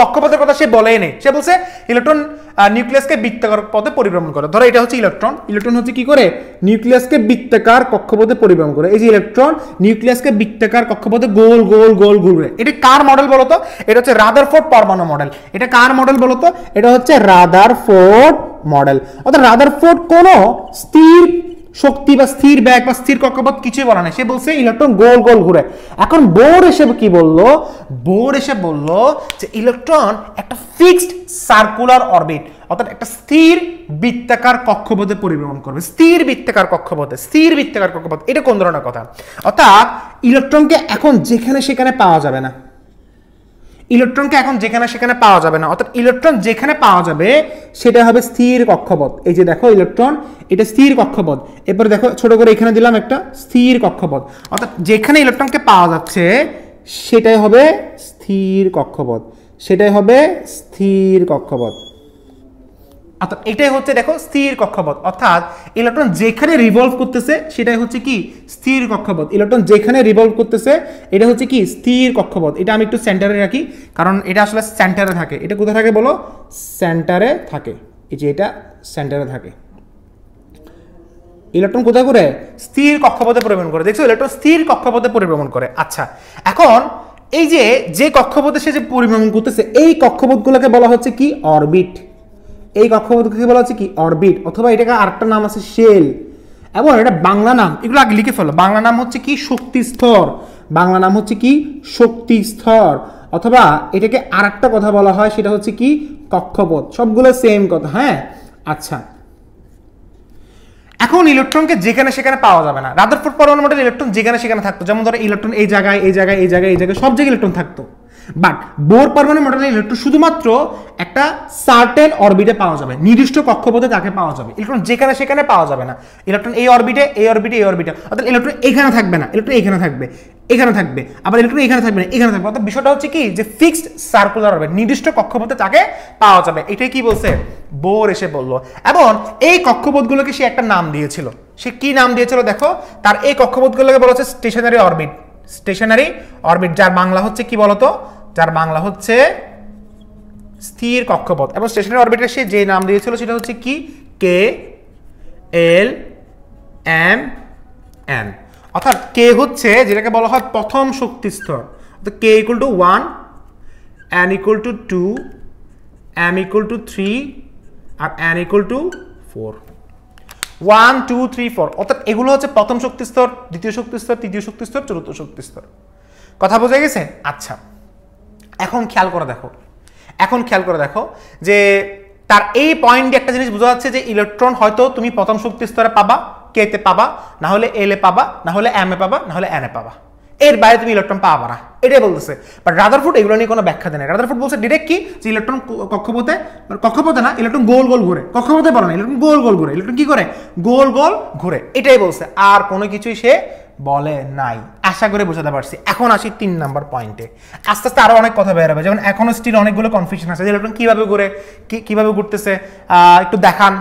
কক্ষপথের কথা সে বলেই নেই। সে বলছে ইলেকট্রন নিউক্লিয়াসকে বৃত্তাকার পথে পরিভ্রমণ করে। ধরো এটা হচ্ছে ইলেকট্রন হচ্ছে কি করে? নিউক্লিয়াসকে বৃত্তাকার কক্ষপথে পরিভ্রমণ করে। এই যে ইলেকট্রন নিউক্লিয়াসকে বৃত্তাকার কক্ষপথে গোল গোল গোল ঘুরে। এটা কার মডেল বলতো? এটা হচ্ছে রাদারফোর্ড পরমাণু মডেল। এটা কার মডেল বলতো? এটা হচ্ছে রাদারফোর্ড মডেল। অর্থাৎ রাদারফোর্ড কোনো স্থির শক্তি বা স্থির ব্যাগ বা স্থির কক্ষপথ কিছুই বলা নাই। সে বলছে ইলেকট্রন গোল গোল ঘুরে। এখন বোর এসে কি বললো? বোর এসে বললো যে ইলেকট্রন একটা ফিক্সড সার্কুলার অরবিট, অর্থাৎ একটা স্থির বৃত্তাকার কক্ষপথে পরিভ্রমণ করবে। স্থির বৃত্তাকার কক্ষপথ। এটা কোন ধরনের কথা? অর্থাৎ ইলেকট্রনকে এখন যেখানে সেখানে পাওয়া যাবে না। অর্থাৎ ইলেকট্রন যেখানে পাওয়া যাবে সেটা হবে স্থির কক্ষপথ। এই যে দেখো ইলেকট্রন, এটা স্থির কক্ষপথ। এরপরে দেখো ছোট করে এখানে দিলাম একটা স্থির কক্ষপথ। অর্থাৎ যেখানে ইলেকট্রনকে পাওয়া যাচ্ছে সেটাই হবে স্থির কক্ষপথ। অর্থাৎ এটাই হচ্ছে দেখো স্থির কক্ষপথ। অর্থাৎ ইলেকট্রন যেখানে রিভলভ করতেছে সেটাই হচ্ছে কি? স্থির কক্ষপথ। ইলেকট্রন যেখানে রিভলভ করতেছে এটা হচ্ছে কি? স্থির কক্ষপথ। এটা আমি একটু সেন্টারে রাখি, কারণ এটা আসলে সেন্টারে থাকে। এটা কোথায় থাকে বলো? সেন্টারে থাকে। এই যে এটা সেন্টারে থাকে। ইলেকট্রন কোথায় করে? স্থির কক্ষপথে পরিভ্রমণ করে। দেখছো, ইলেকট্রন স্থির কক্ষপথে পরিভ্রমণ করে। আচ্ছা, এখন এই যে কক্ষপথে সে যে পরিভ্রমণ করতেছে এই কক্ষপথগুলোকে বলা হচ্ছে কি? অরবিট। অথবা এটাকে আরেকটা নাম আছে শেল, এবং এটা বাংলা নাম, এগুলো আগে লিখে ফেলো। বাংলা নাম হচ্ছে কি? শক্তি স্তর। অথবা এটাকে আরেকটা কথা বলা হয়, সেটা হচ্ছে কি? কক্ষপথ। সবগুলো সেম কথা, হ্যাঁ? আচ্ছা, এখন ইলেকট্রনকে যেখানে সেখানে পাওয়া যাবে না। রাদারফোর্ড পরমাণু মডেল ইলেকট্রন যেখানে সেখানে থাকতো। যেমন ধরো ইলেকট্রন এই জায়গায় সব জায়গায় ইলেকট্রন থাকতো। বাট বোর পরমাণু মডেলে ইলেকট্রন শুধুমাত্র একটা সার্টেন অরবিটে পাওয়া যাবে, নির্দিষ্ট কক্ষপথে তাকে পাওয়া যাবে। ইলেকট্রন যেখানে সেখানে পাওয়া যাবে না। ইলেকট্রন এই অরবিটে। অর্থাৎ ইলেকট্রন এখানে থাকবে না, ইলেকট্রন এখানে থাকবে, আবার ইলেকট্রন এখানে থাকবে না, এখানে থাকবে। অর্থাৎ বিষয়টা হচ্ছে কি? যে ফিক্সড সার্কুলার অরবিট, নির্দিষ্ট কক্ষপথে তাকে পাওয়া যাবে। এটাই কি বলছে? বোর এসে বললো। এবং এই কক্ষপথগুলোকে সে একটা নাম দিয়েছিল। সে কি নাম দিয়েছিল দেখো? তার এই কক্ষপথগুলোকে বলা হচ্ছে স্টেশনারি অরবিট। স্টেশনারি অরবিট, যার বাংলা হচ্ছে কি বলতো, যার বাংলা হচ্ছে স্থির কক্ষপথ। এবং স্টেশনারি অরবিটের সে যে নাম দিয়েছিল সেটা হচ্ছে কি, কে এল এম এন, অর্থাৎ কে হচ্ছে যেটাকে বলা হয় প্রথম শক্তি স্তর, অর্থাৎ K equal to 1, N equal to 2, M equal to 3 আর এন ইকুয়াল টু 4। 1 2 3 4, অর্থাৎ এগুলো হচ্ছে প্রথম শক্তি স্তর, দ্বিতীয় শক্তি স্তর, তৃতীয় শক্তি স্তর, চতুর্থ শক্তি স্তর। কথা বোঝা গেছে? আচ্ছা, এখন খেয়াল করে দেখো যে তার এই পয়েন্টে একটা জিনিস বোঝা যাচ্ছে যে ইলেকট্রন হয়তো তুমি প্রথম শক্তি স্তরে পাবা, কে তে পাবা, না হলে এল এ পাবা, না হলে এম এ পাবা, না হলে এন এ পাবা, এর বাইরে তুমি ইলেকট্রন পাবা না, এটাই বলতেছে। বাট রাদারফোর্ড এগুলো নিয়ে কোনো ব্যাখ্যা দেয় না। রাদারফোর্ড বলছে ডিরেক্ট কি, যে ইলেকট্রন কক্ষপথে না, ইলেকট্রন গোল গোল ঘুরে, কক্ষপথে বলে না, ইলেকট্রন গোল গোল ঘুরে, ইলেকট্রন কি করে, গোল গোল ঘুরে, এটাই বলছে, আর কোনো কিছুই সে বলে নাই। আশা করে বোঝাতে পারছি। এখন আসি 3 নাম্বার পয়েন্টে। আস্তে আস্তে আরো অনেক কথা বের হবে, যেমন এখনো স্টিল অনেকগুলো কনফিউশন আছে যে ইলেকট্রন কিভাবে ঘুরে, কিভাবে ঘুরতেছে, একটু দেখান,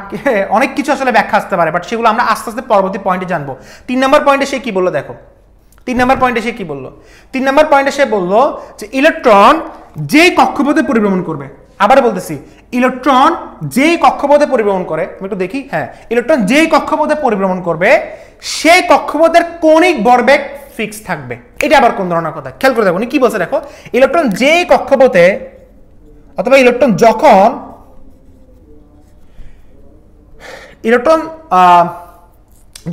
অনেক কিছু আসলে ব্যাখ্যা আসতে পারে, বাট সেগুলো আমরা আস্তে আস্তে পরবর্তী পয়েন্টে জানবো। 3 নাম্বার পয়েন্টে সে কি বললো দেখো, 3 নাম্বার পয়েন্টে সে কি বললো, 3 নাম্বার পয়েন্টে সে বললো যে ইলেকট্রন যে কক্ষপথে পরিভ্রমণ করবে, আবার বলতেছি, ইলেকট্রন যে কক্ষপথে পরিভ্রমণ করে, আমি একটু দেখি, হ্যাঁ, ইলেকট্রন যে কক্ষপথে পরিভ্রমণ করবে সেই কক্ষপথের কৌণিক ভরবেগ ফিক্স থাকবে। এটা আবার কোন ধরনের কথা, খেয়াল করে দেখো কি বলছে, দেখো ইলেকট্রন যে কক্ষপথে, অথবা ইলেকট্রন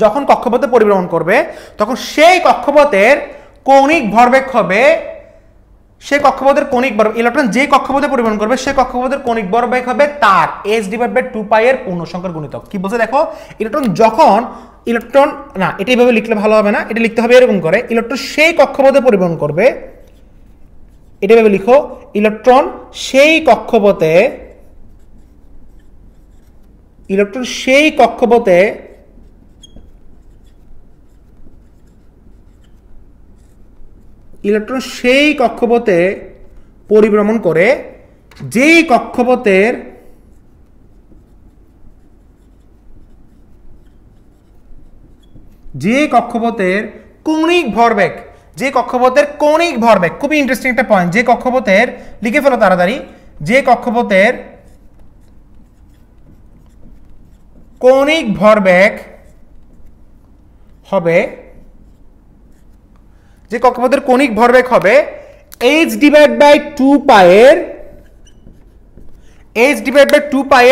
যখন কক্ষপথে পরিভ্রমণ করবে তখন সেই কক্ষপথের কৌণিক ভরবেগ হবে, সেই কক্ষপথের কৌণিক ভরবেগ, ইলেকট্রন যে কক্ষপথে পরিভ্রমণ করবে সেই কক্ষপথের কৌণিক ভরবেগ হবে তার h/2π এর পূর্ণ সংখ্যার গুণিতক। কি বলছে দেখো, ইলেকট্রন না, এটা এইভাবে লিখলে ভালো হবে না, এটা লিখতে হবে এরকম করে, ইলেকট্রন সেই কক্ষপথে পরিভ্রমণ করবে, এটা ভেবে লিখো, ইলেকট্রন সেই কক্ষপথে পরিভ্রমণ করে যেই কক্ষপথের কৌণিক ভরবেগ, খুবই ইন্টারেস্টিং একটা পয়েন্ট, যে কক্ষপথের, লিখে ফেলো তাড়াতাড়ি, যে কক্ষপথের কৌণিক ভরবেগ হবে h/2π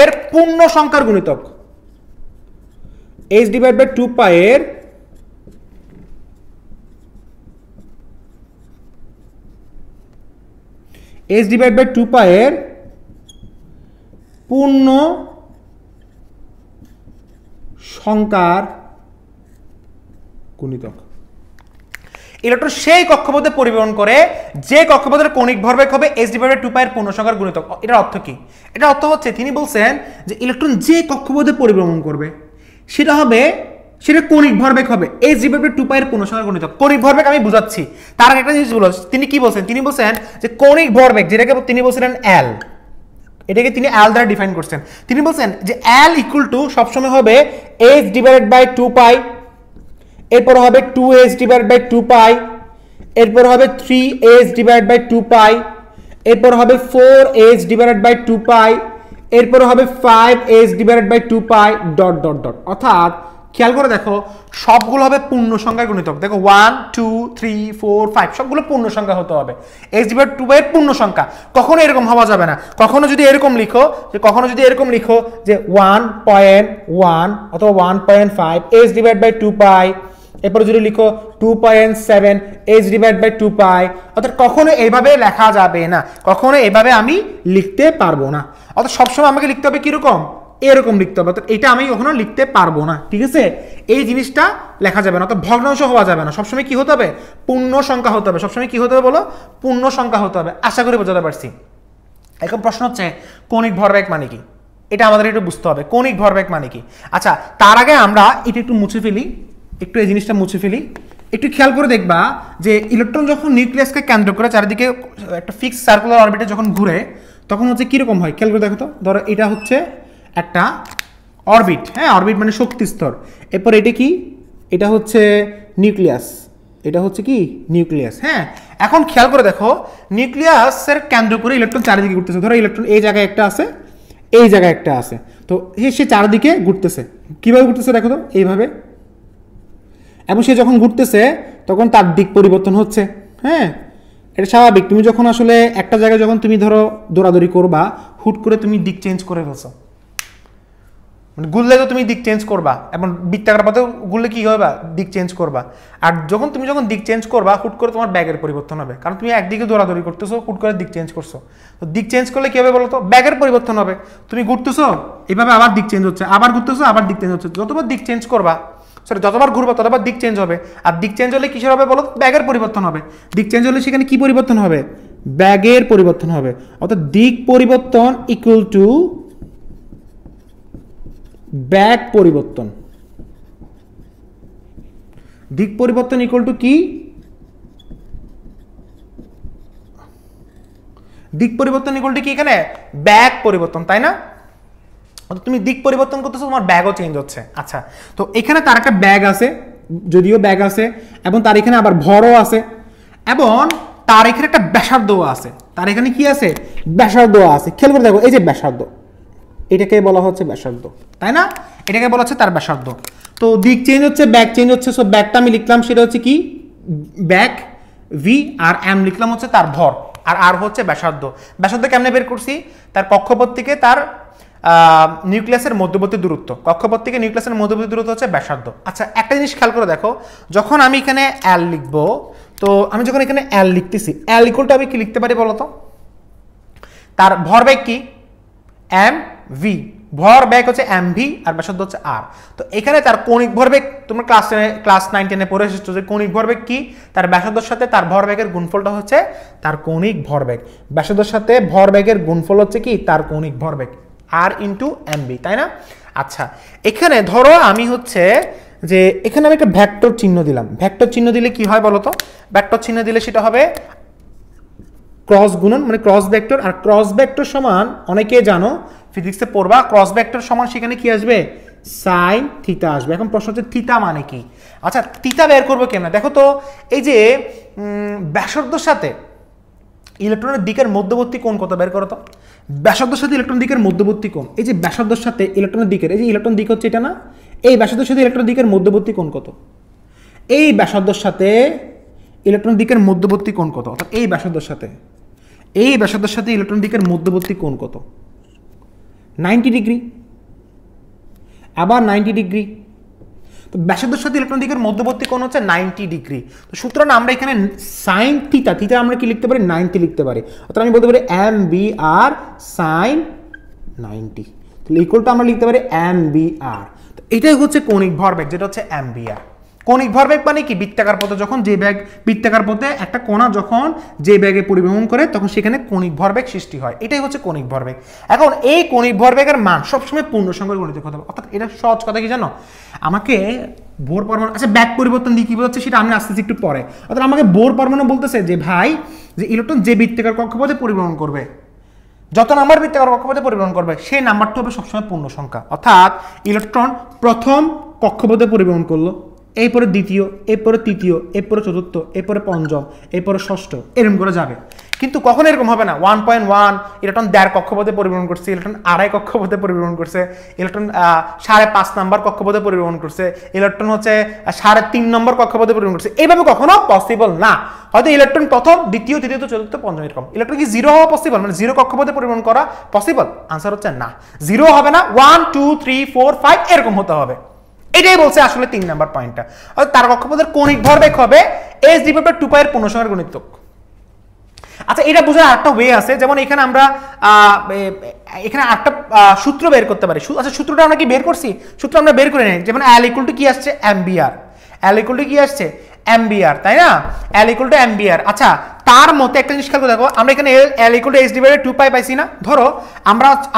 এর পূর্ণ সংখ্যার গুণিতক, h/2π এর পূর্ণ সংখ্যার গুণিতক। ইলেকট্রন সেই কক্ষপথে পরিভ্রমণ করে যে কক্ষপথের কৌণিক ভরবেগ হবে h/2π এর পূর্ণ সংখ্যার গুণিতক। এটার অর্থ কি? এটার অর্থ হচ্ছে তিনি বলছেন যে ইলেকট্রন যে কক্ষপথে পরিভ্রমণ করবে সেটা কৌণিক ভরবেগ হবে h/2π এর পূর্ণ সংখ্যার গুণিতক। কৌণিক ভরবেগ আমি বুঝাচ্ছি, তার আগে একটা জিনিস বলো, তিনি কি বলছেন, তিনি বলছেন যে কৌণিক ভরবেগ, যেটাকে তিনি বলছিলেন L, এটাকে তিনি L দ্বারা ডিফাইন করছেন। তিনি বলছেন যে L ইকুয়াল টু সবসময় হবে h/2π, এরপর হবে 2h/2π, এরপর হবে 3h/2π, এরপর হবে 4h/2π, এরপর হবে 5h/2π ডট ডট ডট। অর্থাৎ খেয়াল করে দেখো সবগুলো হবে পূর্ণ সংখ্যার গুণিতক। দেখো 1 2 3 4 5 সবগুলো পূর্ণ সংখ্যা হতে হবে, h/2π এর পূর্ণ সংখ্যা। কখনো এরকম হওয়া যাবে না, কখনো যদি এরকম লিখো যে 1.1 অথবা 1.5 h/2π, এরপর যদি লিখো 2.7 h/2π, অর্থাৎ কখনো এইভাবে লেখা যাবে না, কখনো এইভাবে আমি লিখতে পারবো না। অর্থাৎ সবসময় আমাকে লিখতে হবে কিরকম, এরকম লিখতে হবে, অর্থাৎ এটা আমি কখনো লিখতে পারবো না, ঠিক আছে? এই জিনিসটা লেখা যাবে না, অর্থাৎ ভগ্নাংশ হওয়া যাবে না, সবসময় কি হতে হবে, পূর্ণ সংখ্যা হতে হবে, সবসময় কি হতে হবে বলো, পূর্ণ সংখ্যা হতে হবে। আশা করি বোঝাতে পারছি। এখন প্রশ্ন হচ্ছে কৌণিক ভরবেগ মানে কি, এটা আমাদের একটু বুঝতে হবে, কৌণিক ভরবেগ মানে কি। আচ্ছা, তার আগে আমরা এটা একটু মুছে ফেলি, এই জিনিসটা মুছে ফেলি। একটু খেয়াল করে দেখবা যে ইলেকট্রন যখন নিউক্লিয়াসকে কেন্দ্র করে চারিদিকে একটা ফিক্সড সার্কুলার অরবিটে যখন ঘুরে তখন হচ্ছে কিরকম হয়, খেয়াল করে দেখো তো। ধরো এটা হচ্ছে একটা অরবিট, হ্যাঁ, অরবিট মানে শক্তি স্তর। এরপর এটা কি, এটা হচ্ছে নিউক্লিয়াস, এটা হচ্ছে কি নিউক্লিয়াস। হ্যাঁ, এখন খেয়াল করে দেখো নিউক্লিয়াসের কেন্দ্র করে ইলেকট্রন চারিদিকে ঘুরতেছে। ধরো ইলেকট্রন এই জায়গায় একটা আছে, এই জায়গায় একটা আছে, তো সে চারিদিকে ঘুরতেছে। কিভাবে ঘুরতেছে দেখো তো, এইভাবে। এবং সে যখন ঘুরতেছে তখন তার দিক পরিবর্তন হচ্ছে। হ্যাঁ, এটা স্বাভাবিক। তুমি যখন আসলে একটা জায়গায় যখন তুমি ধরো দৌড়াদৌড়ি করবা, হুট করে তুমি দিক চেঞ্জ করে ফেলছো, মানে গুললে তো তুমি দিক চেঞ্জ করবা, এবং বৃত্তাকার পথে গুললে কি হবে, দিক চেঞ্জ করবা। আর যখন দিক চেঞ্জ করবা, হুট করে তোমার ব্যাগের পরিবর্তন হবে, কারণ তুমি একদিকে দৌড়াদৌড়ি করতেছো, হুট করে দিক চেঞ্জ করছো। তো দিক চেঞ্জ করলে কি হবে বলো তো, ব্যাগের পরিবর্তন হবে। তুমি ঘুরতেছো, এইভাবে আবার দিক চেঞ্জ হচ্ছে, আবার ঘুরতেছো, আবার দিক চেঞ্জ হচ্ছে। যতবার দিক চেঞ্জ করবা, সরি যতবার ঘুরবা ততবার দিক চেঞ্জ হবে। আর দিক চেঞ্জ হলে কিসের হবে বলো, ব্যাগের পরিবর্তন হবে। দিক চেঞ্জ হলে সেখানে কি পরিবর্তন হবে, ব্যাগের পরিবর্তন হবে। অর্থাৎ দিক পরিবর্তন ইকুয়াল টু ব্যাগ পরিবর্তন। দিক পরিবর্তন ইকুয়াল টু কি, দিক পরিবর্তন ইকুয়াল টু কি, এখানে ব্যাগ পরিবর্তন, তাই না? তুমি দিক পরিবর্তন করতেছো, তোমার ব্যাগও চেঞ্জ হচ্ছে। আচ্ছা, তো এখানে তার একটা ব্যাগ আছে, যদিও ব্যাগ আছে, এবং তার এখানে আবার ভরও আছে, এবং তার এখানে একটা ব্যাসার্ধও আছে। তার এখানে কি আছে, ব্যাসার্ধ আছে। খেয়াল করে দেখো, এই যে ব্যাসার্ধ, এটাকে বলা হচ্ছে ব্যাসার্ধ, তাই না? এটাকে বলা হচ্ছে তার ব্যাসার্ধ। তো দিক চেঞ্জ হচ্ছে, ব্যাগ চেঞ্জ হচ্ছে। সো ব্যাগটা আমি লিখলাম, সেটা হচ্ছে কি ব্যাগ ভি, আর এম লিখলাম হচ্ছে তার ভর, আর হচ্ছে ব্যাসার্ধ। ব্যাসার্ধ কেমনে বের করছি, তার কক্ষপথ থেকে তার নিউক্লিয়াসের মধ্যবর্তী দূরত্ব, কক্ষপথ থেকে নিউক্লিয়াসের মধ্যবর্তী দূরত্ব হচ্ছে ব্যাসার্ধ। আচ্ছা, একটা জিনিস খেয়াল করে দেখো, যখন আমি এখানে এল লিখবো, তো আমি যখন এখানে এল লিখতেছি, এল ইকুয়াল টু আমি কি লিখতে পারি বলতো, তার ভরবেগ কি এম ভি, ভরবেগ হচ্ছে এম ভি, আর ব্যাসার্ধ হচ্ছে আর। তো এখানে তার কৌণিক ভরবেগ, তোমরা ক্লাস 9-10 পড়ে এসেছো যে কৌণিক ভরবেগ কি, তার ব্যাসার্ধের সাথে তার ভরবেগের গুণফলটা হচ্ছে তার কৌণিক ভরবেগ। ব্যাসার্ধের সাথে ভরবেগের গুণফল হচ্ছে কি তার কৌণিক ভরবেগ, আর ইন্টু এম ভি, তাই না? আচ্ছা, এখানে ধরো আমি হচ্ছে যে এখানে আমি একটা ভেক্টর চিহ্ন দিলাম। ভেক্টর চিহ্ন দিলে কি হয় বলতো, ভেক্টর চিহ্ন দিলে সেটা হবে ক্রস গুণন, মানে ক্রস ভেক্টর। আর ক্রস ভেক্টর সমান, অনেকে জানো ফিজিক্সে পড়বা, ক্রস ভেক্টর সমান সেখানে কি আসবে, সাইন থিটা আসবে। এখন প্রশ্ন হচ্ছে থিটা মানে কি? আচ্ছা, থিটা বের করবো কেমন, দেখো তো, এই যে ব্যাসার্ধর সাথে ইলেকট্রনের দিকের মধ্যবর্তী কোণ কত, বের করো তো। ব্যাসার্ধর সাথে ইলেকট্রন দিকের মধ্যবর্তী কোণ, এই যে ব্যাসার্ধর সাথে ইলেকট্রনের দিকের, এই যে ইলেকট্রন দিক হচ্ছে এটা না, এই ব্যাসার্ধর সাথে ইলেকট্রন দিকের মধ্যবর্তী কোণ কত, এই ব্যাসার্ধর সাথে ইলেকট্রন দিকের মধ্যবর্তী কোণ কত, অর্থাৎ এই ব্যাসার্ধর সাথে ইলেকট্রন দিকের মধ্যবর্তী কোণ কত, 90 ডিগ্রি, আবার 90 ডিগ্রি। তো ব্যাসার্ধের সাথে ইলেকট্রন দিকের মধ্যবর্তী কোণ হচ্ছে 90 ডিগ্রি। তো সুতরাং আমরা এখানে সাইন থিটা, থিটা আমরা কি লিখতে পারি, 90 লিখতে পারি। অর্থাৎ আমি বলতে পারি এম বি আর সাইন 90, তাহলে ইকুয়ালটা আমরা লিখতে পারি এম বি আর। তো এটাই হচ্ছে কৌণিক ভরবেগ, যেটা হচ্ছে এম বি আর। কৌণিক ভরবেগ মানে কি, বৃত্তাকার পথে যখন যে ব্যাগ, বৃত্তাকার পথে একটা কণা যখন যে ব্যাগে পরিবহন করে, তখন সেখানে কৌণিক ভরবেগ সৃষ্টি হয়। এটাই হচ্ছে কৌণিক ভরবেগ। এখন এই কৌণিক ভরবেগের মান সবসময় পূর্ণ সংখ্যার গণিত হতে হবে। অর্থাৎ এটা সহজ কথা কি জানো, আমাকে বোর পরমাণু, আচ্ছা ব্যাগ পরিবর্তন দিয়ে কি বোঝাচ্ছে সেটা আমি আসতেছি একটু পরে। অর্থাৎ আমাকে বোর পরমাণু বলতেছে যে ভাই, যে ইলেকট্রন যে বৃত্তাকার কক্ষপথে পরিবহন করবে, যত নাম্বার বৃত্তাকার কক্ষপথে পরিবহন করবে, সেই নাম্বারটা হবে সবসময় পূর্ণ সংখ্যা। অর্থাৎ ইলেকট্রন প্রথম কক্ষপথে পরিবহন করলো, এরপরে দ্বিতীয়, এরপরে তৃতীয়, এরপরে চতুর্থ, এরপরে পঞ্চম, এরপরে ষষ্ঠ, এরকম করে যাবে। কিন্তু কখনো এরকম হবে না 1.1 ইলেকট্রন 1.5 কক্ষপথে পরিবহন করছে, ইলেকট্রন 2.5 কক্ষপথে পরিবহন করছে, ইলেকট্রন 5.5 নাম্বার কক্ষপথে পরিবহন করছে, ইলেকট্রন হচ্ছে 3.5 নম্বর কক্ষপথে পরিবহন করছে। এইভাবে কখনো পসিবল না। হয়তো ইলেকট্রন প্রথম, দ্বিতীয়, তৃতীয়, চতুর্থ, পঞ্চম, এরকম। ইলেকট্রন কি 0 হওয়া পসিবল, মানে 0 কক্ষপথে পরিবহন করা পসিবল? আনসার হচ্ছে না, 0 হবে না, 1 2 3 4 5 এরকম হতে হবে। এটাই বলছে আসলে 3 নাম্বার পয়েন্টটা। অর্থাৎ তার কক্ষপথের কৌণিক ভরবেগ হবে h/2 পাই এর পূর্ণসংখ্যার গুণিতক। আচ্ছা, এটা বোঝার আরেকটা ওয়ে আছে, যেমন এখানে আমরা এখানে একটা সূত্র বের করতে পারি। আচ্ছা, সূত্রটা আমরা কি বের করছি, সূত্র আমরা বের করে নেই। যেমন L ইকুয়াল টু কি আসছে, এমবিআর। L ইকুয়াল টু কি আসছে, এমবিআর, তাই না? L equal to MBR. আচ্ছা, তার মতে একটা জিনিস খেয়াল করে দেখো, আমরা এখানে L ইকুয়াল টু h/2 পাই পাইছি না। ধরো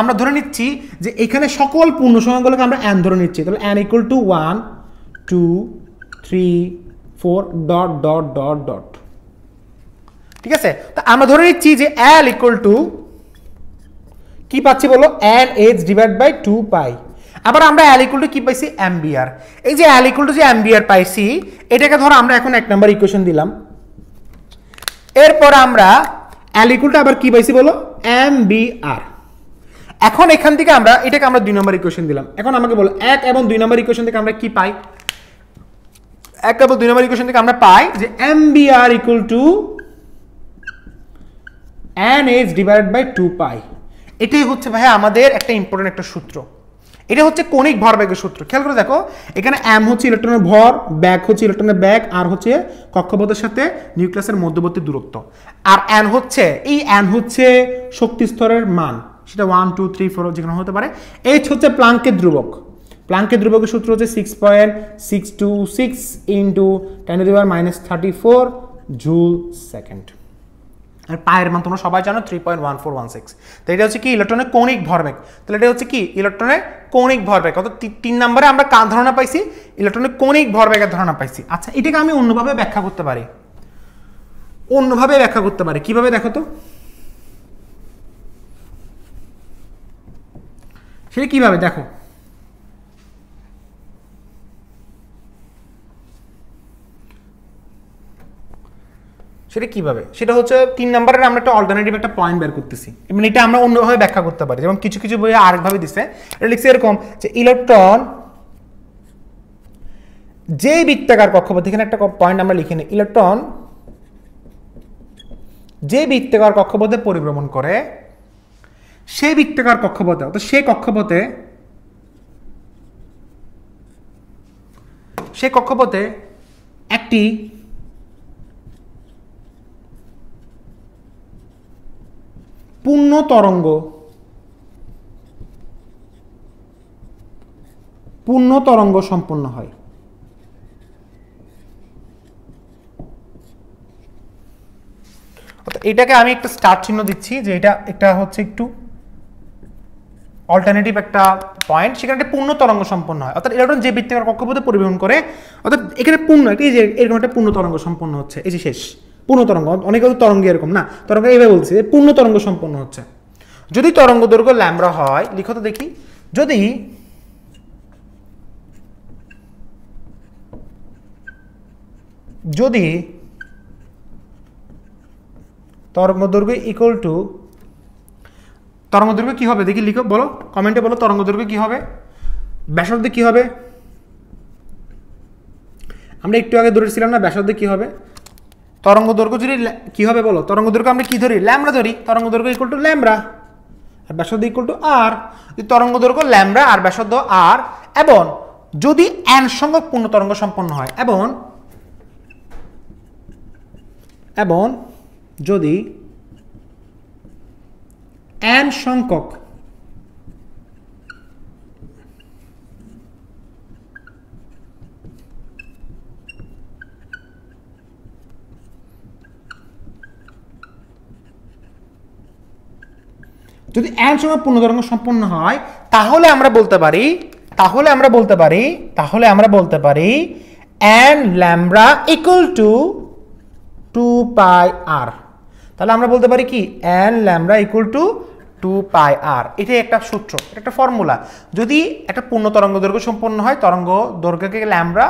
আমরা ধরে নিচ্ছি যে এখানে সকল পূর্ণ সংখ্যাগুলোকে আমরা n ধরে নিচ্ছি। তাহলে n equal to 1 2 3 4 dot dot dot dot, ঠিক আছে? তো আমরা ধরে নিচ্ছি যে L ইকুয়াল টু কি পাচ্ছি বলো, NH/2 পাই। আবার আমরা L ইকুয়াল টু কি পাইছি অ্যাম্বিয়ার। এই যে L ইকুয়াল টু যে অ্যাম্বিয়ার পাইছি এটাকে ধরো আমরা এখন 1 নাম্বার ইকুয়েশন দিলাম, এরপর আমরা L ইকুয়াল টু আবার কি পাইছি বলো অ্যাম্বিয়ার। এখন এখান থেকে আমরা এটাকে আমরা 2 নাম্বার ইকুয়েশন দিলাম। এখন আমাকে বলো 1 এবং 2 নাম্বার ইকুয়েশন থেকে আমরা কি পাই? 1 এবং 2 নাম্বার ইকুয়েশন থেকে আমরা পাই যে MVR equal to NH divided by 2 pi. এটাই হচ্ছে ভাই আমাদের একটা ইম্পর্টেন্ট একটা সূত্র। এটা হচ্ছে কণিক ভরবেগের সূত্র। খেয়াল করে দেখো এখানে m হচ্ছে ইলেকট্রনের ভর, ব্যাগ হচ্ছে ইলেকট্রনের ব্যাগ, আর হচ্ছে কক্ষপথের সাথে নিউক্লিয়াসের মধ্যবর্তী দূরত্ব, আর n হচ্ছে এই n হচ্ছে শক্তি স্তরের মান, সেটা 1 2 3 4 যেকোনো হতে পারে। h হচ্ছে প্লাঙ্কের ধ্রুবক। প্লাঙ্কের ধ্রুবকের সূত্র হচ্ছে 6.626 into 10 to the power -34 joule second. আর পায়ের মান তোমরা সবাই জানো 3.1416। তো এটা হচ্ছে কি ইলেকট্রনের কৌণিক ভরবেগ। তাহলে এটা হচ্ছে কি ইলেকট্রনের কৌণিক ভরবেগ। অর্থাৎ 3 নম্বরে আমরা কার ধারণা পাইছি? ইলেকট্রনের কৌণিক ভরবেগের ধারণা পাইছি। আচ্ছা এটাকে আমি অন্যভাবে ব্যাখ্যা করতে পারি, কিভাবে দেখো তো? সেটা কিভাবে দেখো, সেটা কিভাবে? সেটা হচ্ছে 3 নম্বরের আমরা একটা অল্টারনেটিভ একটা পয়েন্ট বের করতেছি, মানে এটা আমরা অন্যভাবে ব্যাখ্যা করতে পারি। যেমন কিছু কিছু বইয়ে আরেকভাবে দিছে, এটা লিখছে এরকম যে ইলেকট্রন যে বৃত্তাকার কক্ষপথ, এখানে একটা পয়েন্ট আমরা লিখে নিই, ইলেকট্রন যে বৃত্তাকার কক্ষপথে পরিভ্রমণ করে সেই বৃত্তাকার কক্ষপথে, অর্থাৎ সেই কক্ষপথে একটি পূর্ণ তরঙ্গ সম্পন্ন হয়। এটাকে আমি একটা স্টার চিহ্ন দিচ্ছি যে এটা হচ্ছে একটু অল্টারনেটিভ একটা পয়েন্ট, সেখানে একটা পূর্ণ তরঙ্গ সম্পন্ন হয়। অর্থাৎ ইলেকট্রন যে বৃত্তাকার কক্ষপথে পরিভ্রমণ করে, অর্থাৎ এখানে পূর্ণ এই যে এরকম একটা পূর্ণ তরঙ্গ সম্পন্ন হচ্ছে, এই যে শেষ পূর্ণ তরঙ্গ। অনেকে তরঙ্গ এরকম না, তরঙ্গ এইভাবে বলছে পূর্ণ তরঙ্গ সম্পন্ন হচ্ছে। যদি তরঙ্গ দৈর্ঘ্য ল্যামডা হয়, লিখো তো দেখি, যদি তরঙ্গ দৈর্ঘ্য ইকুয়াল টু, তরঙ্গ দৈর্ঘ্য কি হবে দেখি, লিখো, বলো কমেন্টে বলো তরঙ্গ দৈর্ঘ্য কি হবে, ব্যাসার্ধ কি হবে? আমরা একটু আগে ধরেছিলাম না ব্যাসার্ধ কি হবে? তরঙ্গ দৈর্ঘ্য যদি কি হবে বলো, তরঙ্গ দৈর্ঘ্য আমরা কি ধরি? ল্যামডা ধরি। তরঙ্গ দৈর্ঘ্য ইকুয়াল টু ল্যামডা আর ব্যাসার্ধ ইকুয়াল টু আর। তরঙ্গ দৈর্ঘ্য ল্যামডা আর ব্যাসার্ধ আর, এবং যদি n সংখ্যক পূর্ণ তরঙ্গ সম্পন্ন হয়, এবং যদি n সংখ্যক পূর্ণ তরঙ্গ সম্পন্ন হয়, তাহলে আমরা বলতে পারি n lambda equal to 2 pi r। তাহলে আমরা বলতে পারি কি n lambda equal to 2 pi r। এটাই একটা সূত্র, এটা একটা ফর্মুলা। যদি একটা পূর্ণ তরঙ্গ দৈর্ঘ্য সম্পন্ন হয়, তরঙ্গ দৈর্ঘ্যকে ল্যামডা,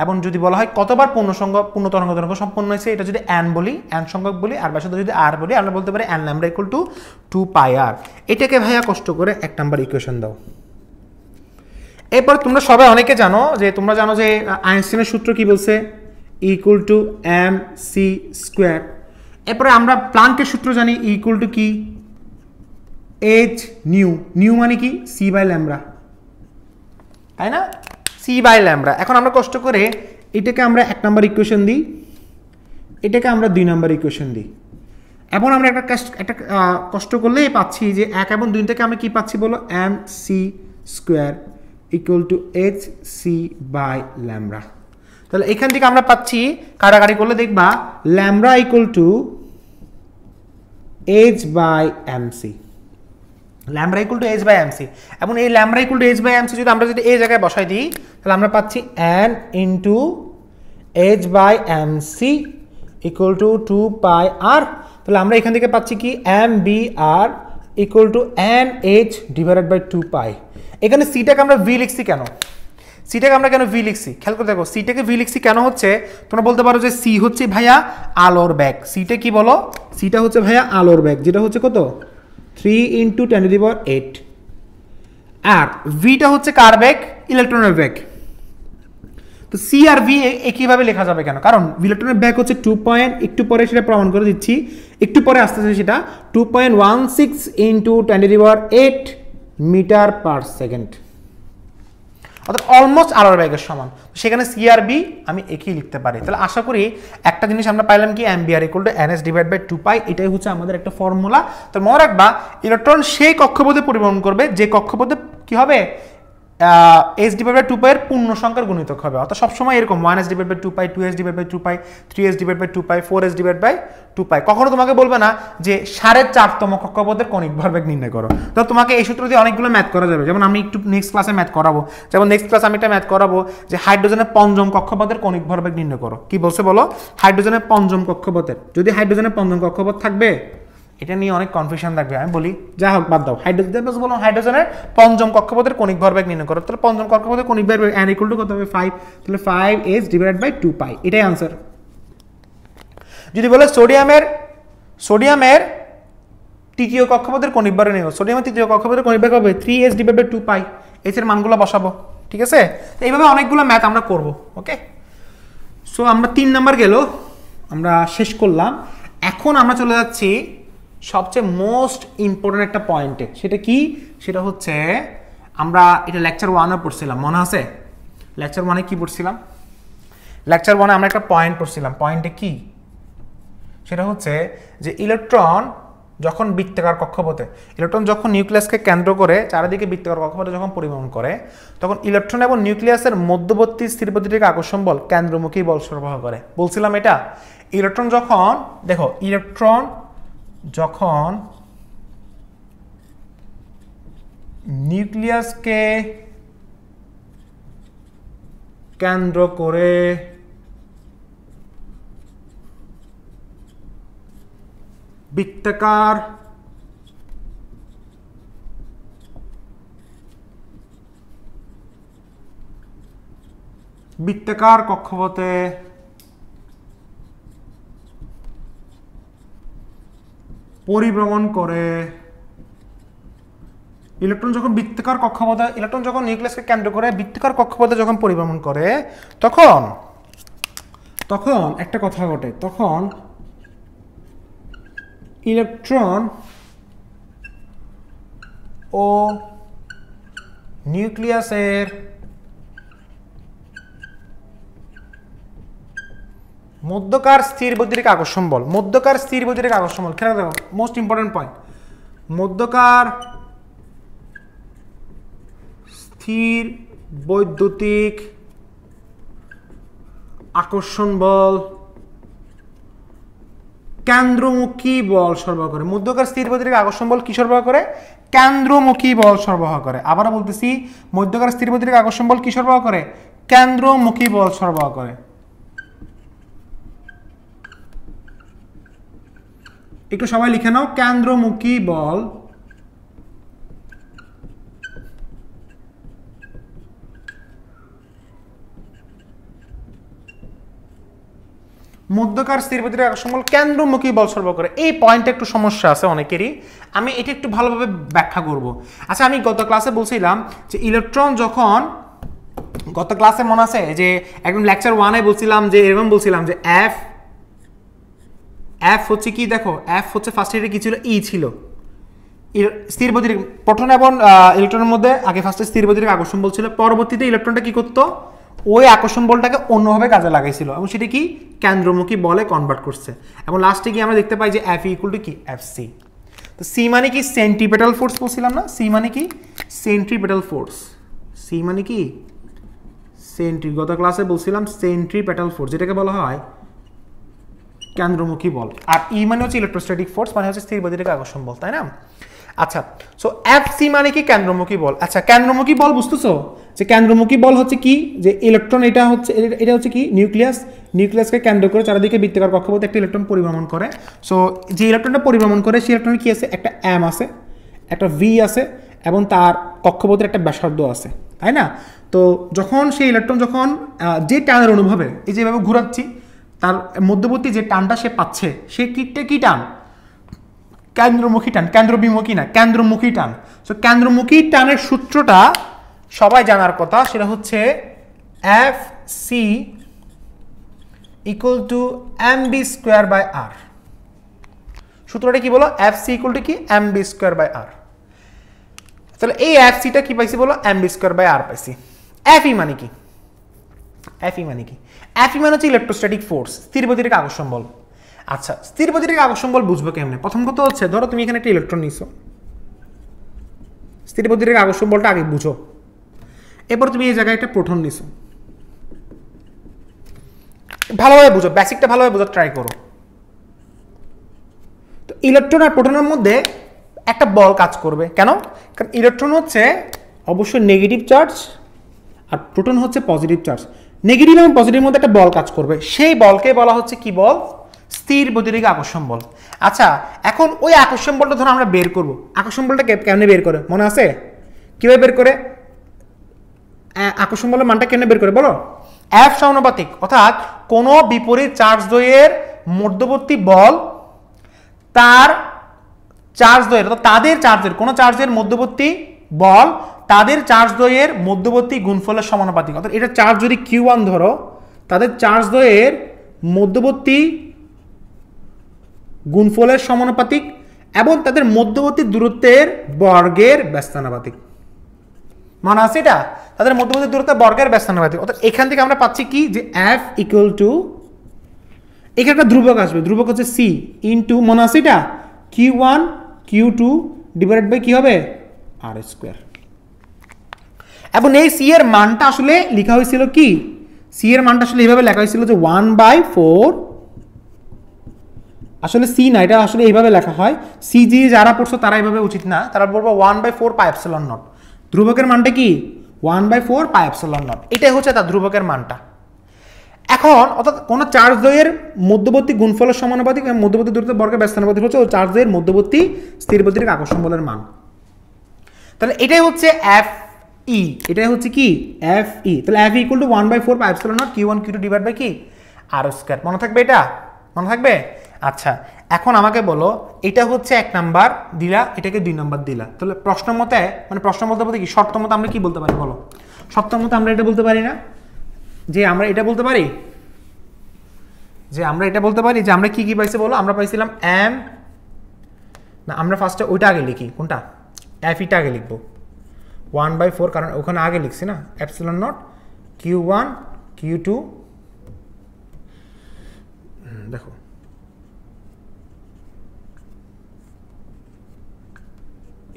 এবং যদি বলা হয় কতবার পূর্ণ তরঙ্গ দৈর্ঘ্য সম্পন্ন হয়েছে, এটা যদি n বলি, n সংখ্যক বলি, আর ব্যাসার্ধ যদি r বলি, আমরা বলতে পারি n lambda equal to 2 pi r। এটাকে ভাইয়া কষ্ট করে 1 নাম্বার ইকুয়েশন দাও। এরপর তোমরা সবাই অনেকে জানো যে আইনস্টাইনের সূত্র কি বলছে, ইকুয়াল টু mc স্কয়ার। এরপরে আমরা প্লাঙ্কের সূত্র জানি, ইকুয়াল টু কি h নিউ মানে কি c বাই ল্যামডা, তাই না? c by lambda. এখন আমরা কষ্ট করে এটাকে আমরা 1 নাম্বার ইকুয়েশন দিই, এটাকে আমরা 2 নাম্বার ইকুয়েশন দিই। এখন আমরা একটা কষ্ট করলেই পাচ্ছি যে 1 এবং 2 থেকে আমরা কি পাচ্ছি বলো, mc square equal to hc by lambda. তাহলে এখান থেকে আমরা পাচ্ছি, কাটাকাটি করলে দেখবা lambda equal to h by mc, lambda equal to h by mc। এবং এই lambda equal to h by mc যদি এই জায়গায় বসাই দিই, তাহলে আমরা পাচ্ছি n into h by mc equal to 2 pi r। তাহলে আমরা এখান থেকে পাচ্ছি কি mbr equal to nh divided by 2 pi. এখানে সিটাকে আমরা ভি লিখছি কেন? সিটাকে আমরা কেন ভি লিখছি খেয়াল করে দেখো, সিটাকে ভি লিখছি কেন হচ্ছে, তোমরা বলতে পারো যে সি হচ্ছে ভাইয়া আলোর ব্যাগ। সিটা কি বলো? সিটা হচ্ছে ভাইয়া আলোর ব্যাগ, যেটা হচ্ছে কত 3 × 10⁸। আর ভিটা হচ্ছে কার ব্যাগ? ইলেকট্রনের ব্যাগ। তো সি আর ভি একইভাবে লেখা যাবে কেন? কারণ ইলেকট্রনের ব্যাগ হচ্ছে 2 পয়েন্ট, একটু পরে সেটা প্রমাণ করে দিচ্ছি, একটু পরে আসতে আসতে সেটা 2.16 × 10⁸ মিটার পার সেকেন্ড, অর্থাৎ অলমোস্ট আলোর ব্যাগের সমান। সেখানে সি আর বি আমি একই লিখতে পারি। তাহলে আশা করি একটা জিনিস আমরা পাইলাম কি, এমবিআর = ns/2π, এটাই হচ্ছে আমাদের একটা ফর্মুলা। তো মনে রাখবা ইলেকট্রন সেই কক্ষপথে পরিবহন করবে যে কক্ষপথে কি হবে s/2π এর পূর্ণ সংখ্যার গুণিতক হবে। অর্থাৎ সবসময় এরকম 1s/2π, 2s/2π, 3s/2π, 4s/2π। কখনো তোমাকে বলবে না যে 4.5তম কক্ষপথের কণিক ভরবেগ নির্ণয় করো। তো তোমাকে এই সূত্র দিয়ে অনেকগুলো ম্যাথ করা যাবে। যেমন আমি একটু নেক্সট ক্লাসে ম্যাথ করাবো, যেমন নেক্সট ক্লাসে আমি একটা ম্যাথ করাবো যে হাইড্রোজেনের 5ম কক্ষপথের কণিক ভরবেগ নির্ণয় করো। কি বলছে বলো? হাইড্রোজেনের 5ম কক্ষপথের, যদি হাইড্রোজেনের 5ম কক্ষপথ থাকবে, এটা নিয়ে অনেক কনফিউশন থাকবে, আমি বলি যা হোক বাদ দাও। হাইড্রোজেনের 5ম কক্ষপথের কণিক ভরবেগ নির্ণয় করো। তাহলে 5ম কক্ষপথের কণিক ভরবেগ n = কত হবে 5, তাহলে 5s/2π, এটাই आंसर। যদি বলে সোডিয়ামের তৃতীয় কক্ষপথের কণিক ভরবেগ নির্ণয়, সোডিয়ামের তৃতীয় কক্ষপথের কণিক ভরবেগ হবে 3s/2π, এর মানগুলো বসাবো, ঠিক আছে? এইভাবে অনেকগুলো ম্যাথ আমরা করব। ওকে, সো আমরা 3 নাম্বার গেল, আমরা শেষ করলাম। এখন আমরা চলে যাচ্ছি সবচেয়ে মোস্ট ইম্পর্টেন্ট একটা পয়েন্টে। সেটা কি? সেটা হচ্ছে আমরা এটা লেকচার 1-এ পড়ছিলাম, মনে আছে? লেকচার 1-এ কি পড়ছিলাম? লেকচার 1-এ আমরা একটা পয়েন্ট পড়ছিলাম। পয়েন্টে কি? সেটা হচ্ছে যে ইলেকট্রন যখন বৃত্তাকার কক্ষপথে, ইলেকট্রন যখন নিউক্লিয়াসকে কেন্দ্র করে চারিদিকে বৃত্তাকার কক্ষপথে যখন পরিভ্রমণ করে, তখন ইলেকট্রন এবং নিউক্লিয়াসের মধ্যবর্তী স্থিরবৈদ্যুতিক আকর্ষণ বল কেন্দ্রমুখী বল সরবরাহ করে। বলছিলাম এটা। ইলেকট্রন যখন, দেখো, ইলেকট্রন যখন নিউক্লিয়াসকে কেন্দ্র করে বৃত্তাকার কক্ষপথে পরিভ্রমণ করে, ইলেকট্রন যখন বৃত্তাকার কক্ষপথে, ইলেকট্রন যখন নিউক্লিয়াসকে কেন্দ্র করে বৃত্তাকার কক্ষপথে যখন পরিভ্রমণ করে, তখন একটা কথা ঘটে। তখন ইলেকট্রন ও নিউক্লিয়াসের মধ্যকার স্থির বৈদ্যুতিক আকর্ষণ বল, খেয়াল রাখো, মোস্ট ইম্পর্টেন্ট পয়েন্ট, মধ্যকার স্থির বৈদ্যুতিক আকর্ষণ বল কেন্দ্রমুখী বল সরবরাহ করে। মধ্যকার স্থির বৈদ্যুতিক আকর্ষণ বল কি সরবরাহ করে? কেন্দ্রমুখী বল সরবরাহ করে। আবারও বলতেছি, মধ্যকার স্থির বৈদ্যুতিক আকর্ষণ বল কি সরবরাহ করে? কেন্দ্রমুখী বল সরবরাহ করে। একটু সবাই লিখে নাও, কেন্দ্রমুখী বল মধ্যকার স্থির বৈদ্যুতিক আকর্ষণ বল কেন্দ্রমুখী বল সরবরাহ করে। এই পয়েন্টে একটু সমস্যা আছে অনেকেরই, আমি এটা একটু ভালোভাবে ব্যাখ্যা করব। আচ্ছা, আমি গত ক্লাসে বলছিলাম যে ইলেকট্রন যখন, গত ক্লাসে মনে আছে যে একদম লেকচার 1-এ বলছিলাম যে এরকম বলছিলাম যে এফ হচ্ছে কি, দেখো এফ হচ্ছে ফার্স্ট ইয়ারে কি ছিল? ই ছিল স্থির বৈদ্যুতিক, প্রোটন এবং ইলেকট্রনের মধ্যে আগে ফার্স্টে স্থির বৈদ্যুতিক আকর্ষণ বল ছিল, পরবর্তীতে ইলেকট্রনটা কি করতো? ওই আকর্ষণ বলটাকে অন্যভাবে কাজে লাগাইছিল এবং সেটা কি কেন্দ্রমুখী বলে কনভার্ট করছে। এবং লাস্টে গিয়ে আমরা দেখতে পাই যে এফ ইকুয়াল টু কি? এফসি। তো সি মানে কি? সেন্ট্রিপেটাল ফোর্স বলছিলাম না? সি মানে কি? Centripetal force. সি মানে কি? গত ক্লাসে বলছিলাম সেন্ট্রিপেটাল ফোর্স, যেটাকে বলা হয় কেন্দ্রমুখী বল। আর ই মানে হচ্ছে ইলেকট্রোস্ট্যাটিক ফোর্স, মানে হচ্ছে স্থির বৈদ্যুতিক আকর্ষণ বল, তাই না? আচ্ছা, সো এফসি মানে কি? কেন্দ্রমুখী বল। আচ্ছা, কেন্দ্রমুখী বল বুঝতেছো যে কেন্দ্রমুখী বল হচ্ছে কি? যে ইলেকট্রন, এটা হচ্ছে কি? নিউক্লিয়াসকে কেন্দ্র করে চারিদিকে বৃত্তাকার কক্ষপথে একটা ইলেকট্রন পরিভ্রমণ করে। সো যে ইলেকট্রনটা পরিভ্রমণ করে সেই ইলেকট্রনের কি আছে? একটা এম আছে, একটা ভি আছে, এবং তার কক্ষপথের একটা ব্যাসার্ধ আছে, তাই না? তো যখন সেই ইলেকট্রন যখন যে টানের অনুভবে এই যেভাবে ঘুরাচ্ছি, তার মধ্যবর্তী যে টানটা সে পাচ্ছে, সে কি টান? কেন্দ্রমুখী টান, কেন্দ্রবিমুখী না, কেন্দ্রমুখী টান। সো কেন্দ্রমুখী টানের সূত্রটা সবাই জানার কথা, সেটা হচ্ছে Fc ইকুয়াল টু mv²/r। সূত্রটা কি বলো? Fc ইকুয়াল টু কি? mv²/r। তাহলে এই Fcটা কি পাইছি বলো? mv²/r পাইছি। Fe মানে কি? Fe মানে কি? Fe মানে হচ্ছে ইলেকট্রোস্ট্যাটিক ফোর্স, স্থির বৈদ্যুতিক আকর্ষণ বল। আচ্ছা, স্থির বৈদ্যুতিক আকর্ষণ বল বুঝবো কেমনে? প্রথম কথা হচ্ছে, ধরো তুমি এখানে একটা ইলেকট্রন নিছো, স্থির বৈদ্যুতিক আকর্ষণ বলটা আগে বুঝো। এরপর তুমি এই জায়গায় একটা প্রোটন নিছো, ভালোভাবে বুঝো, বেসিকটা ভালোভাবে বোঝার ট্রাই করো। তো ইলেকট্রন আর প্রোটনের মধ্যে একটা বল কাজ করবে, কেন? কারণ ইলেকট্রন হচ্ছে অবশ্যই নেগেটিভ চার্জ আর প্রোটন হচ্ছে পজিটিভ চার্জ। নেগেটিভ এবং পজিটিভের মধ্যে একটা বল কাজ করবে, সেই বলকে বলা হচ্ছে কি বল? স্থির বৈদ্যুতিক আকর্ষণ বল। আচ্ছা, এখন ওই আকর্ষণ বলটা ধরো আমরা বের করব। আকর্ষণ বলটা কেমনে বের করে মনে আছে? কিভাবে বের করে? আকর্ষণ বলের মানটা কেমনে বের করে বলো? F সমানুপাতিক, অর্থাৎ কোন বিপরীত চার্জ দ্বয়ের মধ্যবর্তী বল তার চার্জ দ্বয়ের, অর্থাৎ তাদের চার্জের, কোন চার্জের মধ্যবর্তী বল তাদের চার্জ দ্বয়ের মধ্যবর্তী গুণফলের সমানুপাতিক। অর্থাৎ এটা চার্জ যদি Q1 ধরো, তাদের চার্জ দ্বয়ের মধ্যবর্তী গুণফলের সমানুপাতিক এবং তাদের মধ্যবর্তী দূরত্বের বর্গের ব্যস্তানুপাতিক। মনে আছে এটা? তাদের মধ্যবর্তী দূরত্বের বর্গের ব্যস্তানুপাতিক। অর্থাৎ এখান থেকে আমরা পাচ্ছি কি? যে F ইকুয়াল টু, এখানে একটা ধ্রুবক আসবে, ধ্রুবক হচ্ছে C ইন্টু, মনে আছে এটা? Q1 Q2 ডিভাইডেড বাই কি হবে? R²। এবং এই C এর মানটা আসলে লেখা হয়েছিল কি? C এর মানটা আসলে এইভাবে লেখা হয়েছিল যে 1/4, আসলে C না, এটা আসলে এইভাবে লেখা হয়। C যারা পড়ছো তারা এইভাবে উচিত না, তারা বলবো 1/4πε0। ধ্রুবকের মানটা কি? 1/4πε0। এটাই হচ্ছে তার ধ্রুবকের মানটা। এখন অর্থাৎ কোন চার্জ দ্বয়ের মধ্যবর্তী গুণফলের সমানুপাতিক এবং মধ্যবর্তী দূরত্বের বর্গের ব্যস্তানুপাতিক হচ্ছে ওই চার্জ দ্বয়ের মধ্যবর্তী স্থির বৈদ্যুতিক আকর্ষণ বলের মান। তাহলে এটাই হচ্ছে Fe, এটাই হচ্ছে কি? Fe। তাহলে Fe equal to 1/4πε0 Q1 Q2 divide by কি? R²। মনে থাকবে এটা? মনে থাকবে? আচ্ছা, এখন আমাকে বলো, এটা হচ্ছে 1 নাম্বার দিলা, এটাকে 2 নাম্বার দিলা, তাহলে প্রশ্ন মতে, মানে প্রশ্ন বলতে কি, শর্ত মতে আমরা কি বলতে পারি বলো? শর্ত মতে আমরা এটা বলতে পারি না যে আমরা এটা বলতে পারি যে আমরা কি কি পাইছি বলো? আমরা পাইছিলাম না, আমরা ফার্স্টে ওইটা আগে লিখি, কোনটা? Feটা আগে লিখবো, 1/4, কারণ ওখানে আগে লিখছি না, ε0 Q1 Q2, দেখো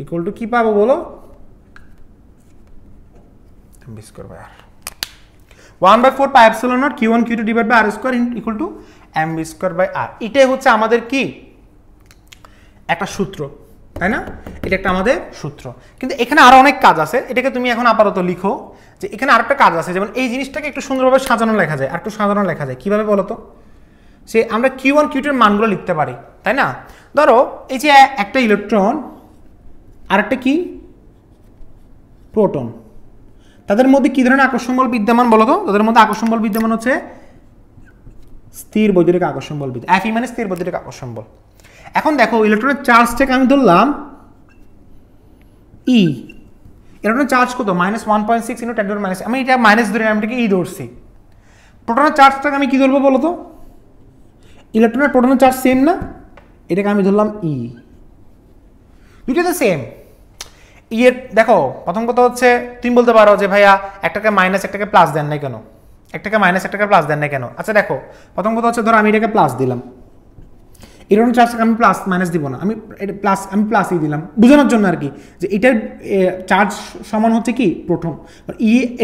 ইকুয়াল টু কি পাবো বলো? mv²/r। 1/4πε0 Q1 Q2 divide by R² equal to mv²/r। এটাই হচ্ছে আমাদের কি? একটা সূত্র, তাই না? এটা একটা আমাদের সূত্র। কিন্তু এখানে আরো অনেক কাজ আছে, এটাকে তুমি এখন আপাতত লিখো যে এখানে আরেকটা কাজ আছে, যেমন এই জিনিসটাকে একটু সুন্দরভাবে সাজানো লেখা যায়, আর একটু সাজানো লেখা যায় কিভাবে বলো তো? যে আমরা Q1 Q2 এর মানগুলো লিখতে পারি, তাই না? ধরো এই যে একটা ইলেকট্রন আর একটা কি? প্রোটন, তাদের মধ্যে কি ধরনের আকর্ষণ বল বিদ্যমান বলো তো? তাদের মধ্যে আকর্ষণ বল বিদ্যমান হচ্ছে স্থির বৈদ্যুতিক আকর্ষণ বল। Fe মানে স্থির বৈদ্যুতিক আকর্ষণ বল। এখন দেখো ইলেকট্রনের চার্জটাকে আমি ধরলাম E, ইলেকট্রনের চার্জ কত? -1.6 × 10⁻⁻, আমি এটা মাইনাস ধরে আমি এটাকে E ধরছি। প্রোটনের চার্জটাকে আমি কি ধরবো বলো তো? ইলেকট্রনের প্রোটনের চার্জ সেম না, এটাকে আমি ধরলাম E। দুইটা তো সেম। এর দেখো প্রথম কথা হচ্ছে, তুমি বলতে পারো যে ভাইয়া একটাকে মাইনাস একটাকে প্লাস দেন নাই কেন? একটাকে মাইনাস একটাকে প্লাস দেন নাই কেন? আচ্ছা দেখো, প্রথম কথা হচ্ছে ধরো আমি এটাকে প্লাস দিলাম, ইলেকট্রন চার্জটাকে আমি প্লাস মাইনাস দিব না, আমি প্লাসই দিলাম বোঝানোর জন্য আর কি, যে এটার চার্জ সমান হচ্ছে কি? প্রোটন।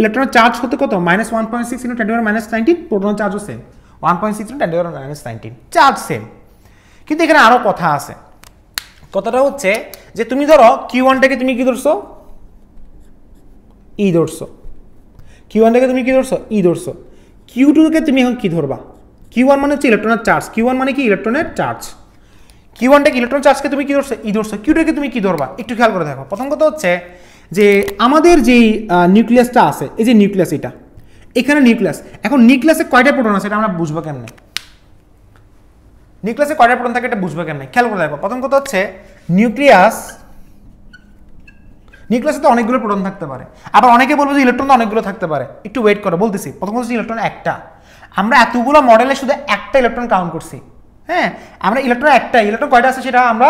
ইলেকট্রনের চার্জ হতে কত? -1.6 × 10⁻⁹, প্রোটনের চার্জও সেম 1.6 × 10⁻⁹, চার্জ সেম। কিন্তু এখানে আরো কথা আছে। কথাটা হচ্ছে যে তুমি ধরো Q1টাকে তুমি কি ধরছো? E ধরছো। Q1টাকে তুমি কি ধরছো? E ধরছো। Q2কে তুমি এখন কি ধরবা? Q1 মানে হচ্ছে ইলেকট্রনের চার্জ, Q1 মানে কি? ইলেকট্রনের চার্জ। Q1টাকে ইলেকট্রন চার্জকে তুমি কি ধরছো? ই ধরছো। Q2কে তুমি কি ধরবা? একটু খেয়াল করে দেখো। প্রথম কথা হচ্ছে যে আমাদের যেই নিউক্লিয়াসটা আছে, এই যে নিউক্লিয়াস, এটা এখানে নিউক্লিয়াস, এখন নিউক্লিয়াসে কয়টা প্রোটন আছে এটা আমরা বুঝবো কেমনে? নিউক্লিয়াসে কয়টা প্রোটন থাকে এটা বুঝবো কেমনে? খেয়াল করে দেখো। প্রথম কথা হচ্ছে নিউক্লিয়াসে তো অনেকগুলো প্রোটন থাকতে পারে, আবার অনেকে বলবে যে ইলেকট্রন তো অনেকগুলো থাকতে পারে। একটু ওয়েট করো, বলতেছি। প্রথম কথা হচ্ছে ইলেকট্রন একটা, আমরা এতগুলো মডেলে শুধু একটা ইলেকট্রন কাউন্ট করছি। হ্যাঁ, আমরা ইলেকট্রন একটাই, ইলেকট্রন কয়টা আছে সেটা আমরা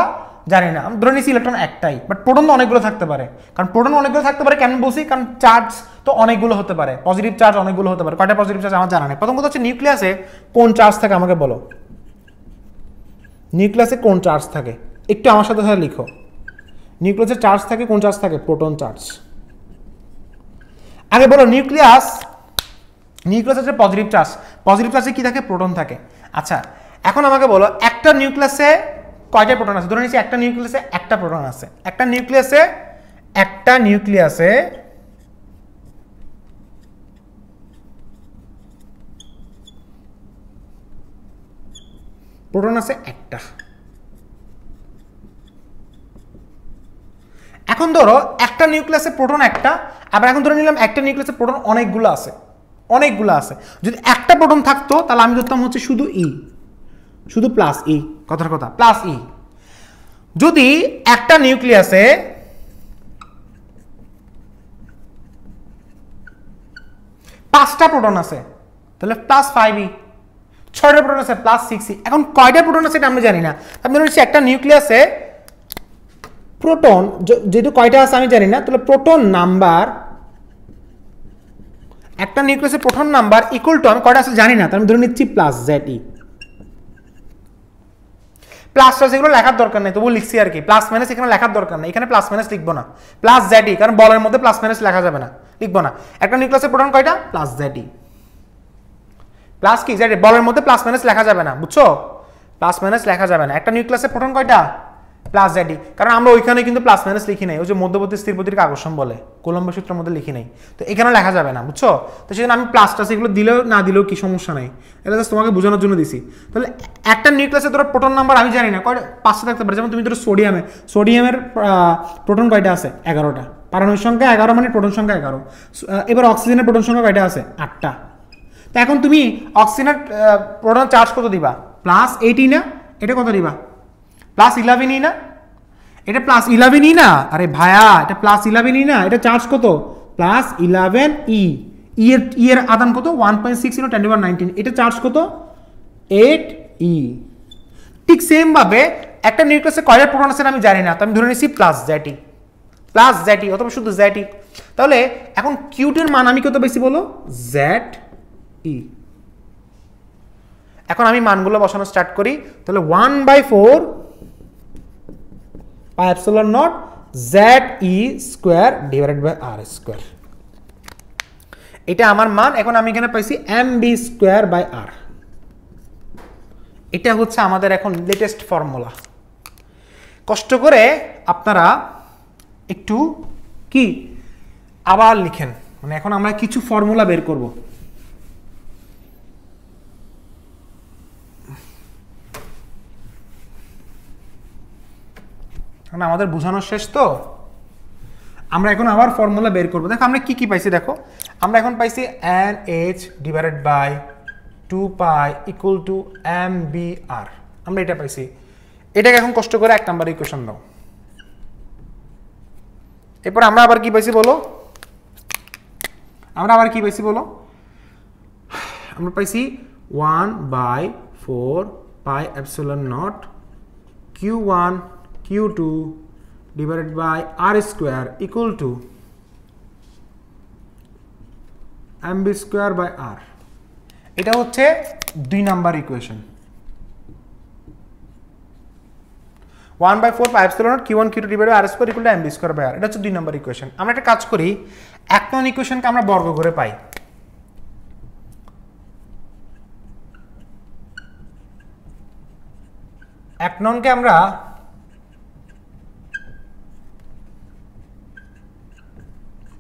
জানি না, আমরা ধরে নিচ্ছি ইলেকট্রন একটাই, বাট প্রোটন তো অনেকগুলো থাকতে পারে। কারণ প্রোটন অনেকগুলো থাকতে পারে কেন বলছি? কারণ চার্জ তো অনেকগুলো হতে পারে, পজিটিভ চার্জ অনেকগুলো হতে পারে। কয়টা পজিটিভ চার্জ আমার জানা নেই। প্রথম কথা হচ্ছে নিউক্লিয়াসে কোন চার্জ থাকে আমাকে বলো। নিউক্লিয়াসে কোন চার্জ থাকে একটু আমার সাথে সাথে লিখো। নিউক্লিয়াসে চার্জ থাকে, কোন চার্জ থাকে? Proton charge. আগে বলো নিউক্লিয়াসে যে পজিটিভ চার্জে কি থাকে? প্রোটন থাকে। আচ্ছা, এখন আমাকে বলো একটা নিউক্লিয়াসে কয়টা প্রোটন আছে? ধরে নিচ্ছি একটা নিউক্লিয়াসে একটা প্রোটন আছে। একটা নিউক্লিয়াসে প্রোটন আছে একটা। এখন ধরো একটা নিউক্লিয়াসে প্রোটন একটা, আবার এখন ধরে নিলাম একটা নিউক্লিয়াসে প্রোটন অনেকগুলো আছে। যদি একটা প্রোটন থাকতো তাহলে আমি ধরতাম হচ্ছে শুধু শুধু প্লাস কথার কথা প্লাস যদি একটা নিউক্লিয়াসে পাঁচটা প্রোটন আছে তাহলে প্লাস 5e, 6টা প্রোটন আছে প্লাস 6e। এখন কয়টা প্রোটন আছে এটা আমরা জানি না। আমি ধরে নিচ্ছি একটা নিউক্লিয়াসে প্রোটন যেহেতু কয়টা আছে আমি জানি না, তাহলে প্রোটন নাম্বার, একটা নিউক্লিয়াসে প্রোটন নাম্বার ইকুয়াল টু, আমি কয়টা আছে জানি না, তাহলে আমি ধরে নিচ্ছি প্লাস ZE। প্লাস এগুলো লেখার দরকার নেই, তবু লিখছি আর কি। প্লাস মাইনাস এখানে লেখার দরকার নেই, এখানে প্লাস মাইনাস লিখবো না। প্লাস ZE, কারণ বলের মধ্যে প্লাস মাইনাস লেখা যাবে না, লিখবো না। একটা নিউক্লিয়াসে প্রোটন কয়টা? Plus ZE। প্লাস কি ZE, বলের মধ্যে প্লাস মাইনাস লেখা যাবে না, বুঝছো? প্লাস মাইনাস লেখা যাবে না। একটা নিউক্লিয়াসে প্রোটন কয়টা? Plus ZE। কারণ আমরা ওইখানে কিন্তু প্লাস মাইনাস লিখি নাই, ওই যে মধ্যবর্তী স্থিরপতির আকর্ষণ বলে কুলম্বের সূত্রের মধ্যে লিখি নাই, তো এখানে লেখা যাবে না, বুঝছো? তো সেজন্য আমি প্লাস এগুলো দিলেও না দিলেও কি সমস্যা নাই, এটা জাস্ট তোমাকে বোঝানোর জন্য দিছি। তাহলে একটা নিউক্লিয়াসে ধরো প্রোটন নাম্বার আমি জানি না, কয়টা? 5টা থাকতে পারে। যেমন তুমি ধরো সোডিয়ামের প্রোটন কয়টা আছে? 11টা। পারমাণবিক সংখ্যা 11 মানে প্রোটন সংখ্যা 11। এবার অক্সিজেনের প্রোটন সংখ্যা কয়টা আছে? 8টা। তো এখন তুমি অক্সিজেনের প্রোটন চার্জ কত দিবা? প্লাস 8 না, এটা কত দিবা? প্লাস 11 না, এটা প্লাস 11 না। আরে ভাইয়া, এটা প্লাস 11 না, এটা চার্জ কত? Plus 11e। এর আদান কত? 1.6 × 10⁻19। এটা চার্জ কত? 8e। ঠিক সেম ভাবে একটা নিউক্লিয়াসে কয়টা প্রোটন আছে আমি জানি না, তো আমি ধরে নিচ্ছি প্লাস ZE অথবা শুধু ZE। তাহলে এখন Q2 এর মান আমি কত বেশি বলো? ZE। এখন আমি মানগুলো বসানো স্টার্ট করি। তাহলে 1/4 pi epsilon naught ZE square divided by R²। এটা আমার মান। এখন আমি এখানে পাইছি mb square by r। এটা হচ্ছে আমাদের এখন লেটেস্ট ফর্মুলা। কষ্ট করে আপনারা একটু কি আবার লিখেন, মানে এখন আমরা কিছু ফর্মুলা বের করব। আমাদের বোঝানো শেষ, তো আমরা এখন আবার ফর্মুলা বের করব। দেখো আমরা কি কি পাইছি, দেখো আমরা এখন পাইছি NH divided by 2π equal to MBR। আমরা এটা পাইছি। এটাকে এখন কষ্ট করে 1 নাম্বার ইকুয়েশন দাও। এরপর আমরা আবার কি পাইছি বলো? আমরা পাইছি 1/4 pi epsilon naught Q1 Q2 divided by R² equal to mb square by r। এটা হচ্ছে 2 number equation. 1/4 pi epsilon naught Q1 Q2 divided by R² equal to mb square by r। এটা হচ্ছে 2 নাম্বার ইকুয়েশন। আমরা একটা কাজ করি, 1 নং ইকুয়েশনকে আমরা বর্গ করে পাই। এক নংকে আমরা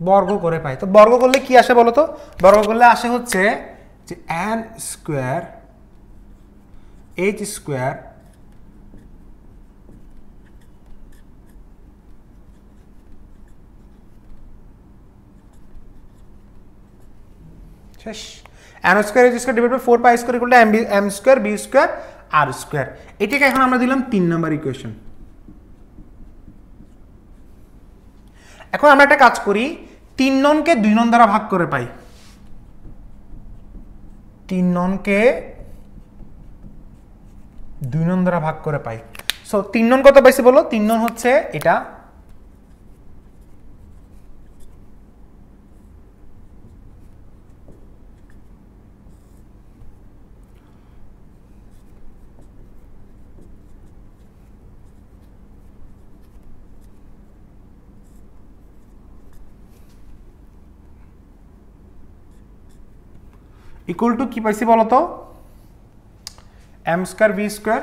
বর্গ করে পাই। তো বর্গ করলে কি আসে বলো তো? বর্গ করলে আসে হচ্ছে যে n² H² শেষ। N square H square divide by 4 pi square equal to M square B square R square. এটাকে এখন আমরা দিলাম 3 নম্বর ইকুয়েশন। এখন আমরা একটা কাজ করি, 3 ননকে 2 নন দ্বারা ভাগ করে পাই। 3 ননকে 2 নন দ্বারা ভাগ করে পাই। সো 3 নন কত পাইছি বলো? 3 নন হচ্ছে এটা, ইকুয়াল টু কি পাইছি বলো তো? এম স্কোয়ার বি স্কোয়ার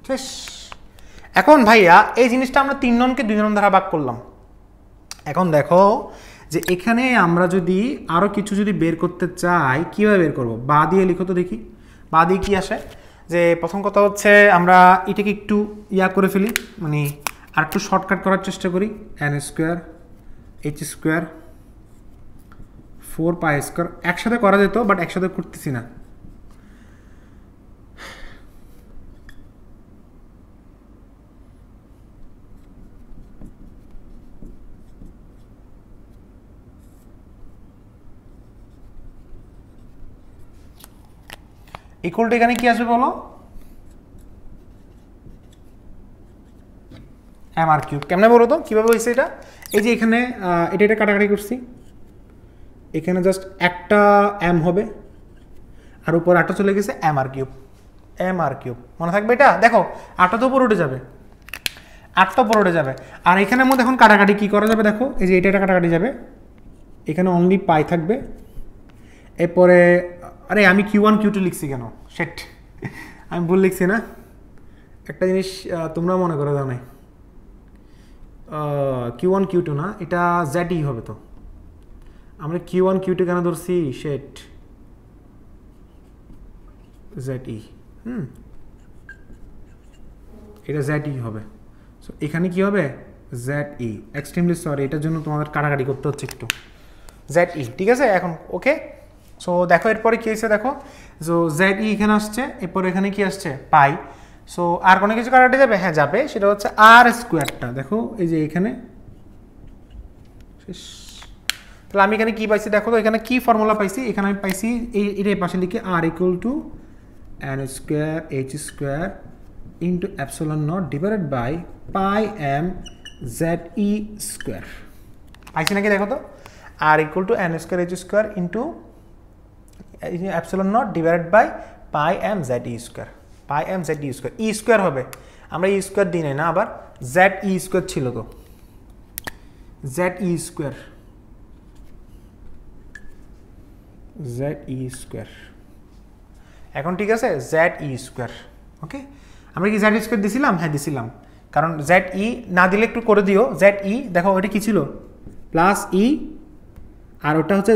শেষ। এখন ভাইয়া এই জিনিসটা আমরা 3 ননকে 2 নন দ্বারা ভাগ করলাম। এখন দেখো যে এখানে আমরা যদি আরো কিছু যদি বের করতে চাই, কিভাবে বের করব? বা দিয়ে লিখো তো দেখি, বা দিয়ে কি আসে? যে প্রথম কথা হচ্ছে আমরা এটাকে একটু করে ফেলি, মানে আর একটু শর্টকাট করার চেষ্টা করি। N square H square 4 pi square একসাথে করা যেত, বাট একসাথে করতেছি না। ইকুয়াল টু এখানে কি আসবে বলো? M R cube. কেমনে বলো তো কিভাবে হয়েছে এটা? এই যে এখানে এটা কাটাকাটি করছি, এখানে জাস্ট একটা এম হবে আর উপর আটটা চলে গেছে M R cube. M R cube মনে থাকবে এটা? দেখো 8টা তো উপর উঠে যাবে, 8টা উপর উঠে যাবে। আর এখানের মধ্যে এখন কাটাকাটি কি করা যাবে দেখো, এই যে এটা কাটাকাটি যাবে, এখানে অনলি পাই থাকবে। এরপরে আরে আমি Q1 Q2 লিখছি কেন? সেট আমি ভুল লিখছি না। একটা জিনিস তোমরা মনে করে দাও নাই, Q1 Q2 না, এটা ZE হবে। তো আমরা Q1 Q2 কেন ধরছি? সেট ZE, এটা ZE হবে। সো এখানে কি হবে? ZE। এক্সট্রিমলি সরি, এটার জন্য তোমাদের কাটাকাটি করতে হচ্ছে একটু। ZE ঠিক আছে এখন ওকে। সো দেখো এরপরে কি হয়েছে দেখো, সো ZE এখানে আসছে, এরপর এখানে কি আসছে? পাই। সো আর কোনো কিছু কাটাতে যাবে? হ্যাঁ যাবে, সেটা হচ্ছে আর স্কোয়ারটা। দেখো এই যে এখানে তাহলে আমি এখানে কি পাইছি দেখো তো, এখানে কি ফর্মুলা পাইছি? এখানে আমি পাইছি এই পাশে লিখে আর equal to N square H square into epsilon naught divided by pi M ZE square. পাইছি নাকি দেখো তো? আর equal to N square H square into epsilon naught divided by pi M ZE square. Pi M ZE square, E square হবে, আমরা ই square দিই না, আবার ZE স্কোয়ার ছিল তো, ZE স্কোয়ার, ZE স্কোয়ার। এখন ঠিক আছে, ZE স্কোয়ার ওকে। আমরা কি ZE স্কোয়ার দিছিলাম? হ্যাঁ দিছিলাম, কারণ ZE না দিলে একটু করে দিও। ZE দেখো ওটা কি ছিল? প্লাস ই, আর ওটা হচ্ছে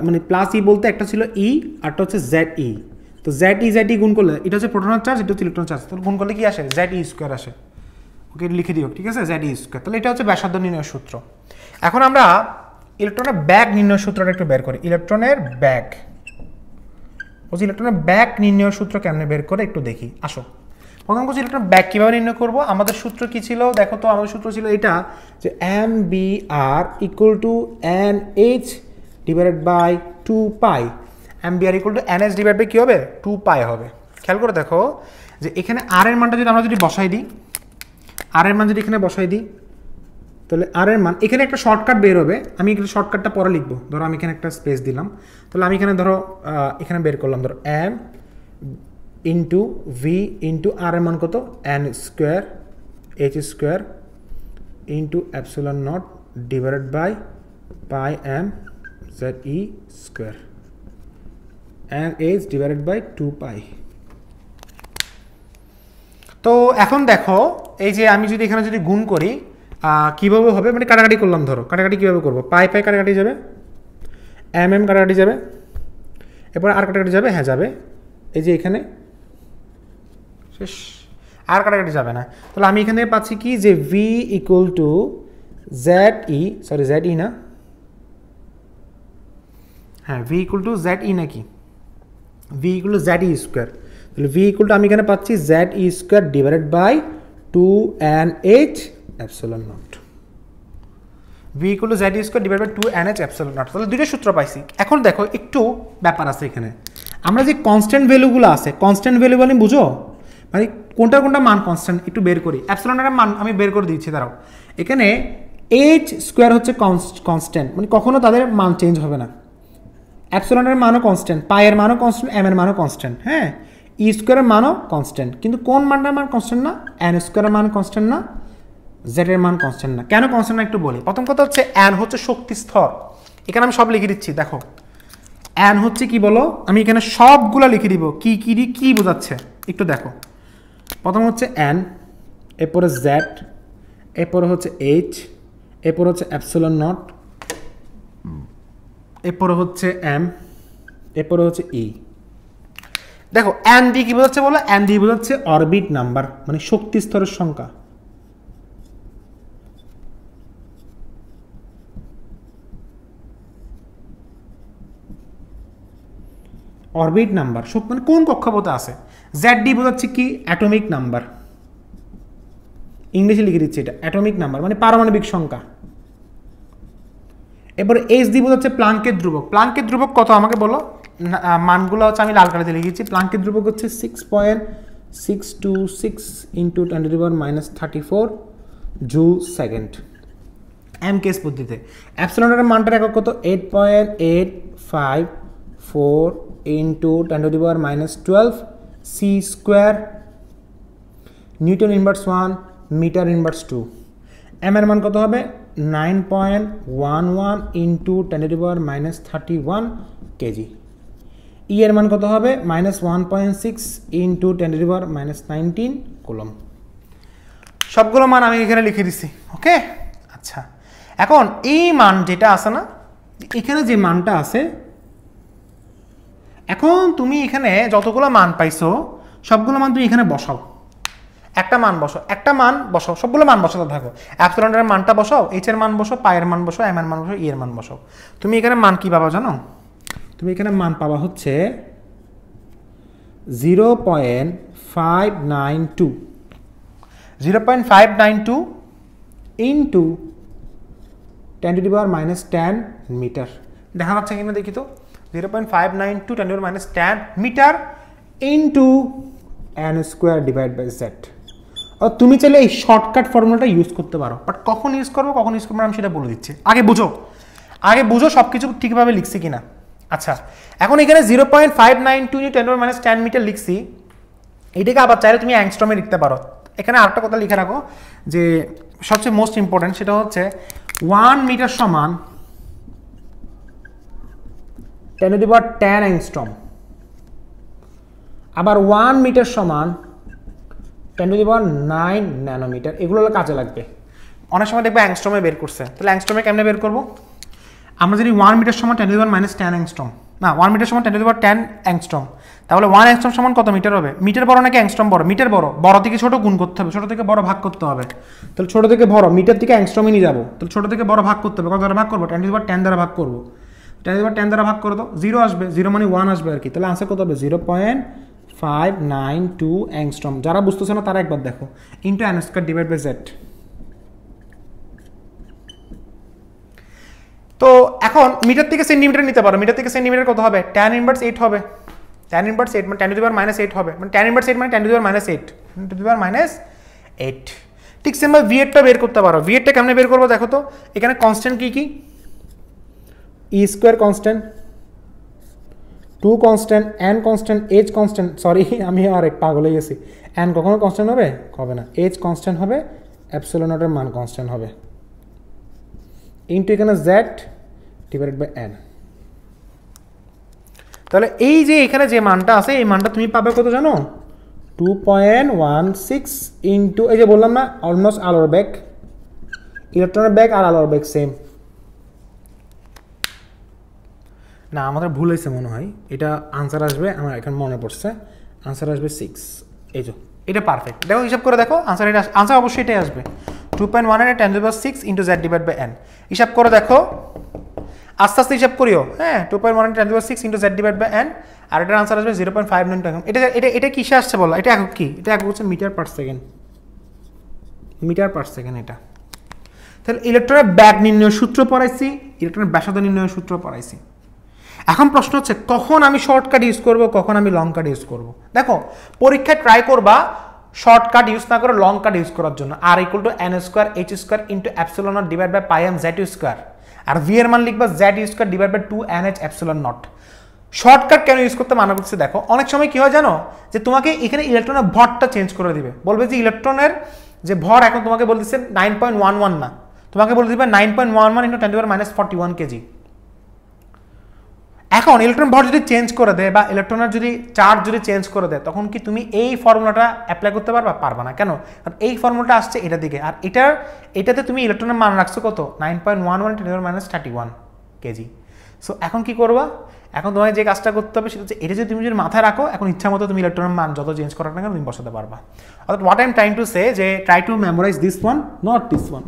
মানে প্লাস ই বলতে একটা ছিল ই, আরটা হচ্ছে ZE। তো ZE গুণ করলে এটা হচ্ছে প্রোটনের চার্জ, এটা হচ্ছে ইলেকট্রন চার্জ, তাহলে গুণ করলে কি আসে? ZE স্কোয়ার আসে। ওকে লিখে দিও ঠিক আছে, ZE স্কোয়ার। তাহলে এটা হচ্ছে ব্যাসার্ধ নির্ণয়ের সূত্র। এখন আমরা ইলেকট্রনের ব্যাগ নির্ণয়ের সূত্রটা একটু বের করি। ইলেকট্রনের ব্যাগ, বলছি ইলেকট্রনের ব্যাগ নির্ণয়ের সূত্র কেমনে বের করে একটু দেখি। আসো প্রথম বলছি ইলেকট্রনের ব্যাগ কীভাবে নির্ণয় করবো। আমাদের সূত্র কি ছিল দেখো তো? আমাদের সূত্র ছিল এটা, যে MBR equal to NH divided by 2 pi. MBR equal to NH divide by কী হবে? 2 পাই হবে। খেয়াল করে দেখো যে এখানে আর এর মানটা যদি আমরা যদি বসাই দিই, আর এর মান যদি এখানে বসাই দিই, তাহলে আর এর মান এখানে একটা শর্টকাট বের হবে। আমি এখানে শর্টকাটটা পরে লিখবো। ধরো আমি এখানে একটা স্পেস দিলাম, তাহলে আমি এখানে ধরো এখানে বের করলাম, ধরো M into V into R এর মান কত? N square H square into epsilon naught divided by pi M ZE square, N H divided by 2 pi. তো এখন দেখো এই যে আমি যদি এখানে যদি গুণ করি কীভাবে হবে, মানে কাটাকাটি করলাম। ধরো কাটাকাটি কীভাবে করবো? পাই পাই কাটাকাটি যাবে, এম কাটাকাটি যাবে, এরপর আর কাটাকাটি যাবে, হ্যাঁ যাবে। এই যে এখানে শেষ। আর কাটাকাটি যাবে না। তাহলে আমি এখান থেকে পাচ্ছি কি যে V equal to Z E, sorry Z E না, হ্যাঁ V equal to Z E নাকি, V equal to Z E square. তাহলে ভি ইকুয়াল টু আমি এখানে পাচ্ছি Z E square divided by 2NH epsilon naught. V equal to Z E square divide by 2NH epsilon naught. তাহলে দুটো সূত্র পাইছি। এখন দেখো একটু ব্যাপার আছে এখানে, আমরা যে কনস্ট্যান্ট ভ্যালুগুলো আছে, কনস্ট্যান্ট ভ্যালু বলে বুঝো, মানে কোনটা কোনটা মান কনস্ট্যান্ট একটু বের করি। অ্যাপসিলনের মান আমি বের করে দিচ্ছি, দাঁড়াও। এখানে এইচ স্কোয়ার হচ্ছে কনস্ট্যান্ট, মানে কখনো তাদের মান চেঞ্জ হবে না। অ্যাপসিলনের মানও কনস্ট্যান্ট, পায়ের মানও কনস্ট্যান্ট, এম এর মানও কনস্ট্যান্ট, হ্যাঁ। ই স্কোয়ারের মানও কনস্ট্যান্ট, কিন্তু কোন মানটার মান কনস্ট্যান্ট না? এন স্কোয়ারের মান কনস্ট্যান্ট না, জেড এর মান কনস্ট্যান্ট না। কেন কনস্ট্যান্ট না একটু বলি। প্রথম কথা হচ্ছে এন হচ্ছে শক্তি স্তর, এখানে আমি সব লিখে দিচ্ছি। দেখো এন হচ্ছে কি বলো, আমি এখানে সবগুলো লিখে দিব, কি কি কি বোঝাচ্ছে একটু দেখো। প্রথম হচ্ছে এন, এরপরে জেড, এরপরে হচ্ছে এইচ, এরপরে হচ্ছে অ্যাপসিলন নট, এরপরে হচ্ছে এম, এরপরে হচ্ছে ই। দেখো এন ডি কি বোঝাচ্ছে বলো, এন ডি বোঝাচ্ছে অরবিট নাম্বার, মানে শক্তি স্তরের সংখ্যা। অরবিট নাম্বার মানে কোন কক্ষপথে আছে। জেড ডি বোঝাচ্ছে কি, অ্যাটমিক নাম্বার, ইংলিশে লিখে দিচ্ছি এটা, অ্যাটমিক নাম্বার মানে পারমাণবিক সংখ্যা। এরপরে এইচ ডি বোঝাচ্ছে প্লাঙ্কের ধ্রুবক। প্লাঙ্কের ধ্রুবক কত আমাকে বলো, মানগুলো হচ্ছে আমি লাল কালিতে লিখেছি। প্লাঙ্কের ধ্রুবক হচ্ছে 6.626 into 10⁻³ joule second, M KS পদ্ধতিতে। অ্যাপসিলনের মানটার একক কত, 8.854 into 10⁻12 C square, newton inverse 1, metre inverse 2। M এর মান কত হবে, 9.11 ইন্টু 10⁻31 কেজি। ই এর মান কত হবে, -1.6 ইন্টু 10⁻19 কুলম। সবগুলো মান আমি এখানে লিখে দিছি, ওকে। আচ্ছা, এখন এই মান যেটা আছে না, এখানে যে মানটা আছে, এখন তুমি এখানে যতগুলো মান পাইছো সবগুলো মান তুমি এখানে বসাও, একটা মান বসাও, একটা মান বসাও, সবগুলো মান বসাতে থাকো। অ্যাপসিলনের মানটা বসাও, এইচ এর মান বসাও, পায়ের মান বসাও, এম এর মান বসাও, ই এর মান বসাও। তুমি এখানে মান কি পাবা জানো, তুমি এখানে মান পাবা হচ্ছে 0.592 ইন্টু 10⁻10 মিটার। দেখা যাচ্ছে কিনা দেখি তো, 0.592 10⁻10 metre into N square divide by Z. তুমি চাইলে এই শর্টকাট ফর্মুলাটা ইউজ করতে পারো, বাট কখন ইউজ করবো কখন ইউজ করবো আমি সেটা বলে দিচ্ছি। আগে বুঝো সব কিছু ঠিকভাবে লিখছি কিনা। আচ্ছা, এখন এখানে 0.592 10⁻10 মিটার লিখছি, এটাকে আবার চাইলে তুমি অ্যাংস্ট্রমে লিখতে পারো। এখানে আরেকটা কথা লিখে রাখো যে সবচেয়ে মোস্ট ইম্পর্টেন্ট, সেটা হচ্ছে 1 মিটার সমান 10⁻10 অ্যাংস্ট্রম, আবার 1 মিটার সমান 10⁻9 ন্যানোমিটার। এগুলো কাজে লাগবে। অনেক সময় দেখবে অ্যাংস্ট্রমে বের করছে, তাহলে অ্যাংস্ট্রমে কেমনে বের করবো, আমরা যদি 1 মিটার সমান 10⁻10 অ্যাংস্ট্রম, না 1 মিটার সমান 10⁻10 অ্যাংস্ট্রম, তাহলে 1 অ্যাংস্ট্রম সমান কত মিটার হবে? মিটার বড় নাকি অ্যাংস্ট্রম বড়? মিটার বড়। বড় থেকে ছোট গুণ করতে হবে, ছোট থেকে বড় ভাগ করতে হবে। তাহলে ছোট থেকে বড়, মিটার থেকে অ্যাংস্ট্রমে নিয়ে যাবো, তাহলে ছোট থেকে বড় ভাগ করতে হবে। কত দ্বারা ভাগ করবো? 10⁻10 দ্বারা ভাগ করবো। 10⁻10 দ্বারা ভাগ করে দাও, 0 আসবে, 0 মানে 1 আসবে আর কি। তাহলে আনসার কত হবে? 0.592 অ্যাংস্ট্রম। যারা বুঝতেছে না তারা একবার দেখো, into N square divide by Z. তো এখন মিটার থেকে সেন্টিমিটার নিতে পারো। মিটার থেকে সেন্টিমিটার কত হবে? tan ইনভার্স 8 হবে। tan ইনভার্স 8 মানে 10⁻8 হবে, মানে tan ইনভার্স 8 মানে 10⁻8, 10⁻8। ঠিক সেম ভাবে v8টা বের করতে পারো। v8টা কেমনে বের করবো দেখো তো। এখানে কনস্ট্যান্ট কি কি? E square constant, 2 constant, n constant, h constant. Sorry, আমি আর এক পাগল হয়ে গেছি। n কখনো কনস্ট্যান্ট হবে? হবে না। h কনস্ট্যান্ট হবে, এপসিলন নটের মান কনস্ট্যান্ট হবে, ইনটু এখানে z ডিভাইডেড বাই n। তাহলে এই যে এখানে যে মানটা আছে, এই মানটা তুমি পাবে কত জানো? 2.16 ইনটু, এই যে বললাম না অলমোস্ট আলোর বেগ, ইলেকট্রনের বেগ আর আলোর বেগ সেম। না, আমাদের ভুল হয়েছে মনে হয়, এটা আনসার আসবে, আমার এখন মনে পড়ছে, আনসার আসবে 6। এই যে এটা পারফেক্ট। দেখো হিসাব করে দেখো আনসার, এটা আনসার অবশ্যই এটাই আসবে 2.1 10⁻6 × z/n। হিসাব করে দেখো, আস্তে আস্তে হিসাব করিও, হ্যাঁ 2.1 10⁻6 × z/n, আর এটার আনসার আসবে 0.592। এটা এটা এটা কিসে আসছে বলো, এটা একক কি? এটা একক হচ্ছে metre per second, metre per second এটা। তাহলে ইলেকট্রনের ব্যাগ নির্ণয়ের সূত্র পড়াইছি, ইলেকট্রনের ব্যাসার্ধ নির্ণয়ের সূত্র পড়াইছি। এখন প্রশ্ন হচ্ছে কখন আমি শর্টকাট ইউজ করব, কখন আমি লং কাট ইউজ করব। দেখো পরীক্ষায় ট্রাই করবা শর্টকাট ইউজ না করে লং কাট ইউজ করার জন্য। r = n² h² × ε0 / πm z², আর v এর মান লিখবা z² / 2nh ε0। শর্টকাট কেন ইউজ করতে মানা করছে দেখো, অনেক সময় কি হয় জানো, যে তোমাকে এখানে ইলেকট্রনের ভরটা চেঞ্জ করে দিবে, বলবে যে ইলেকট্রনের যে ভর এখন তোমাকে বলতেছে 9.11 না, তোমাকে বলে দিবে 9.11 × 10⁻41 কেজি। এখন ইলেকট্রন ভর যদি চেঞ্জ করে দেয় বা ইলেকট্রনের যদি চার্জ যদি চেঞ্জ করে দেয়, তখন কি তুমি এই ফর্মুলাটা অ্যাপ্লাই করতে পারবা? পারবা না। কেন? কারণ এই ফর্মুলাটা আসছে এটা দিকে, আর এটাতে তুমি ইলেকট্রনের মান রাখছো কত? 9.11 × 10⁻31 কেজি। সো এখন কি করবা? এখন তোমাকে যে কাজটা করতে হবে সেটা হচ্ছে, এটা যদি তুমি যদি মাথায় রাখো, এখন ইচ্ছা মতো তুমি ইলেকট্রনের মান যত চেঞ্জ করার না কেন তুমি বসাতে পারবা। অর্থাৎ what I am trying to say, যে try to memorize this one, not this one.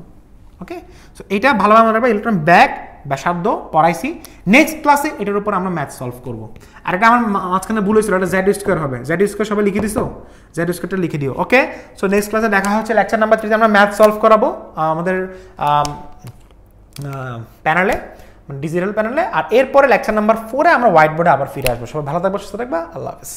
Okay, so এটা ভালোভাবে মনে রাখবা। ইলেকট্রন ব্যাগ ব্যাসার্ধ পড়াইছি, নেক্সট ক্লাসে এটার উপর আমরা ম্যাথ সলভ করব। আর এটা আমার মাঝখানে ভুল হয়েছিল, এটা z² হবে, z² সবাই লিখে দিছো, z² লিখে দিও। ওকে, সো নেক্সট ক্লাসে দেখা হচ্ছে লেকচার নাম্বার 3 আমরা ম্যাথ সলভ করাবো আমাদের প্যানেলে, ডিজিটাল প্যানেলে। আর এরপরে লেকচার নাম্বার 4 আমরা হোয়াইট বোর্ডে আবার ফিরে আসবো। সবাই ভালো থাকবো, সুস্থ থাকবা, আল্লাহ হাফেজ।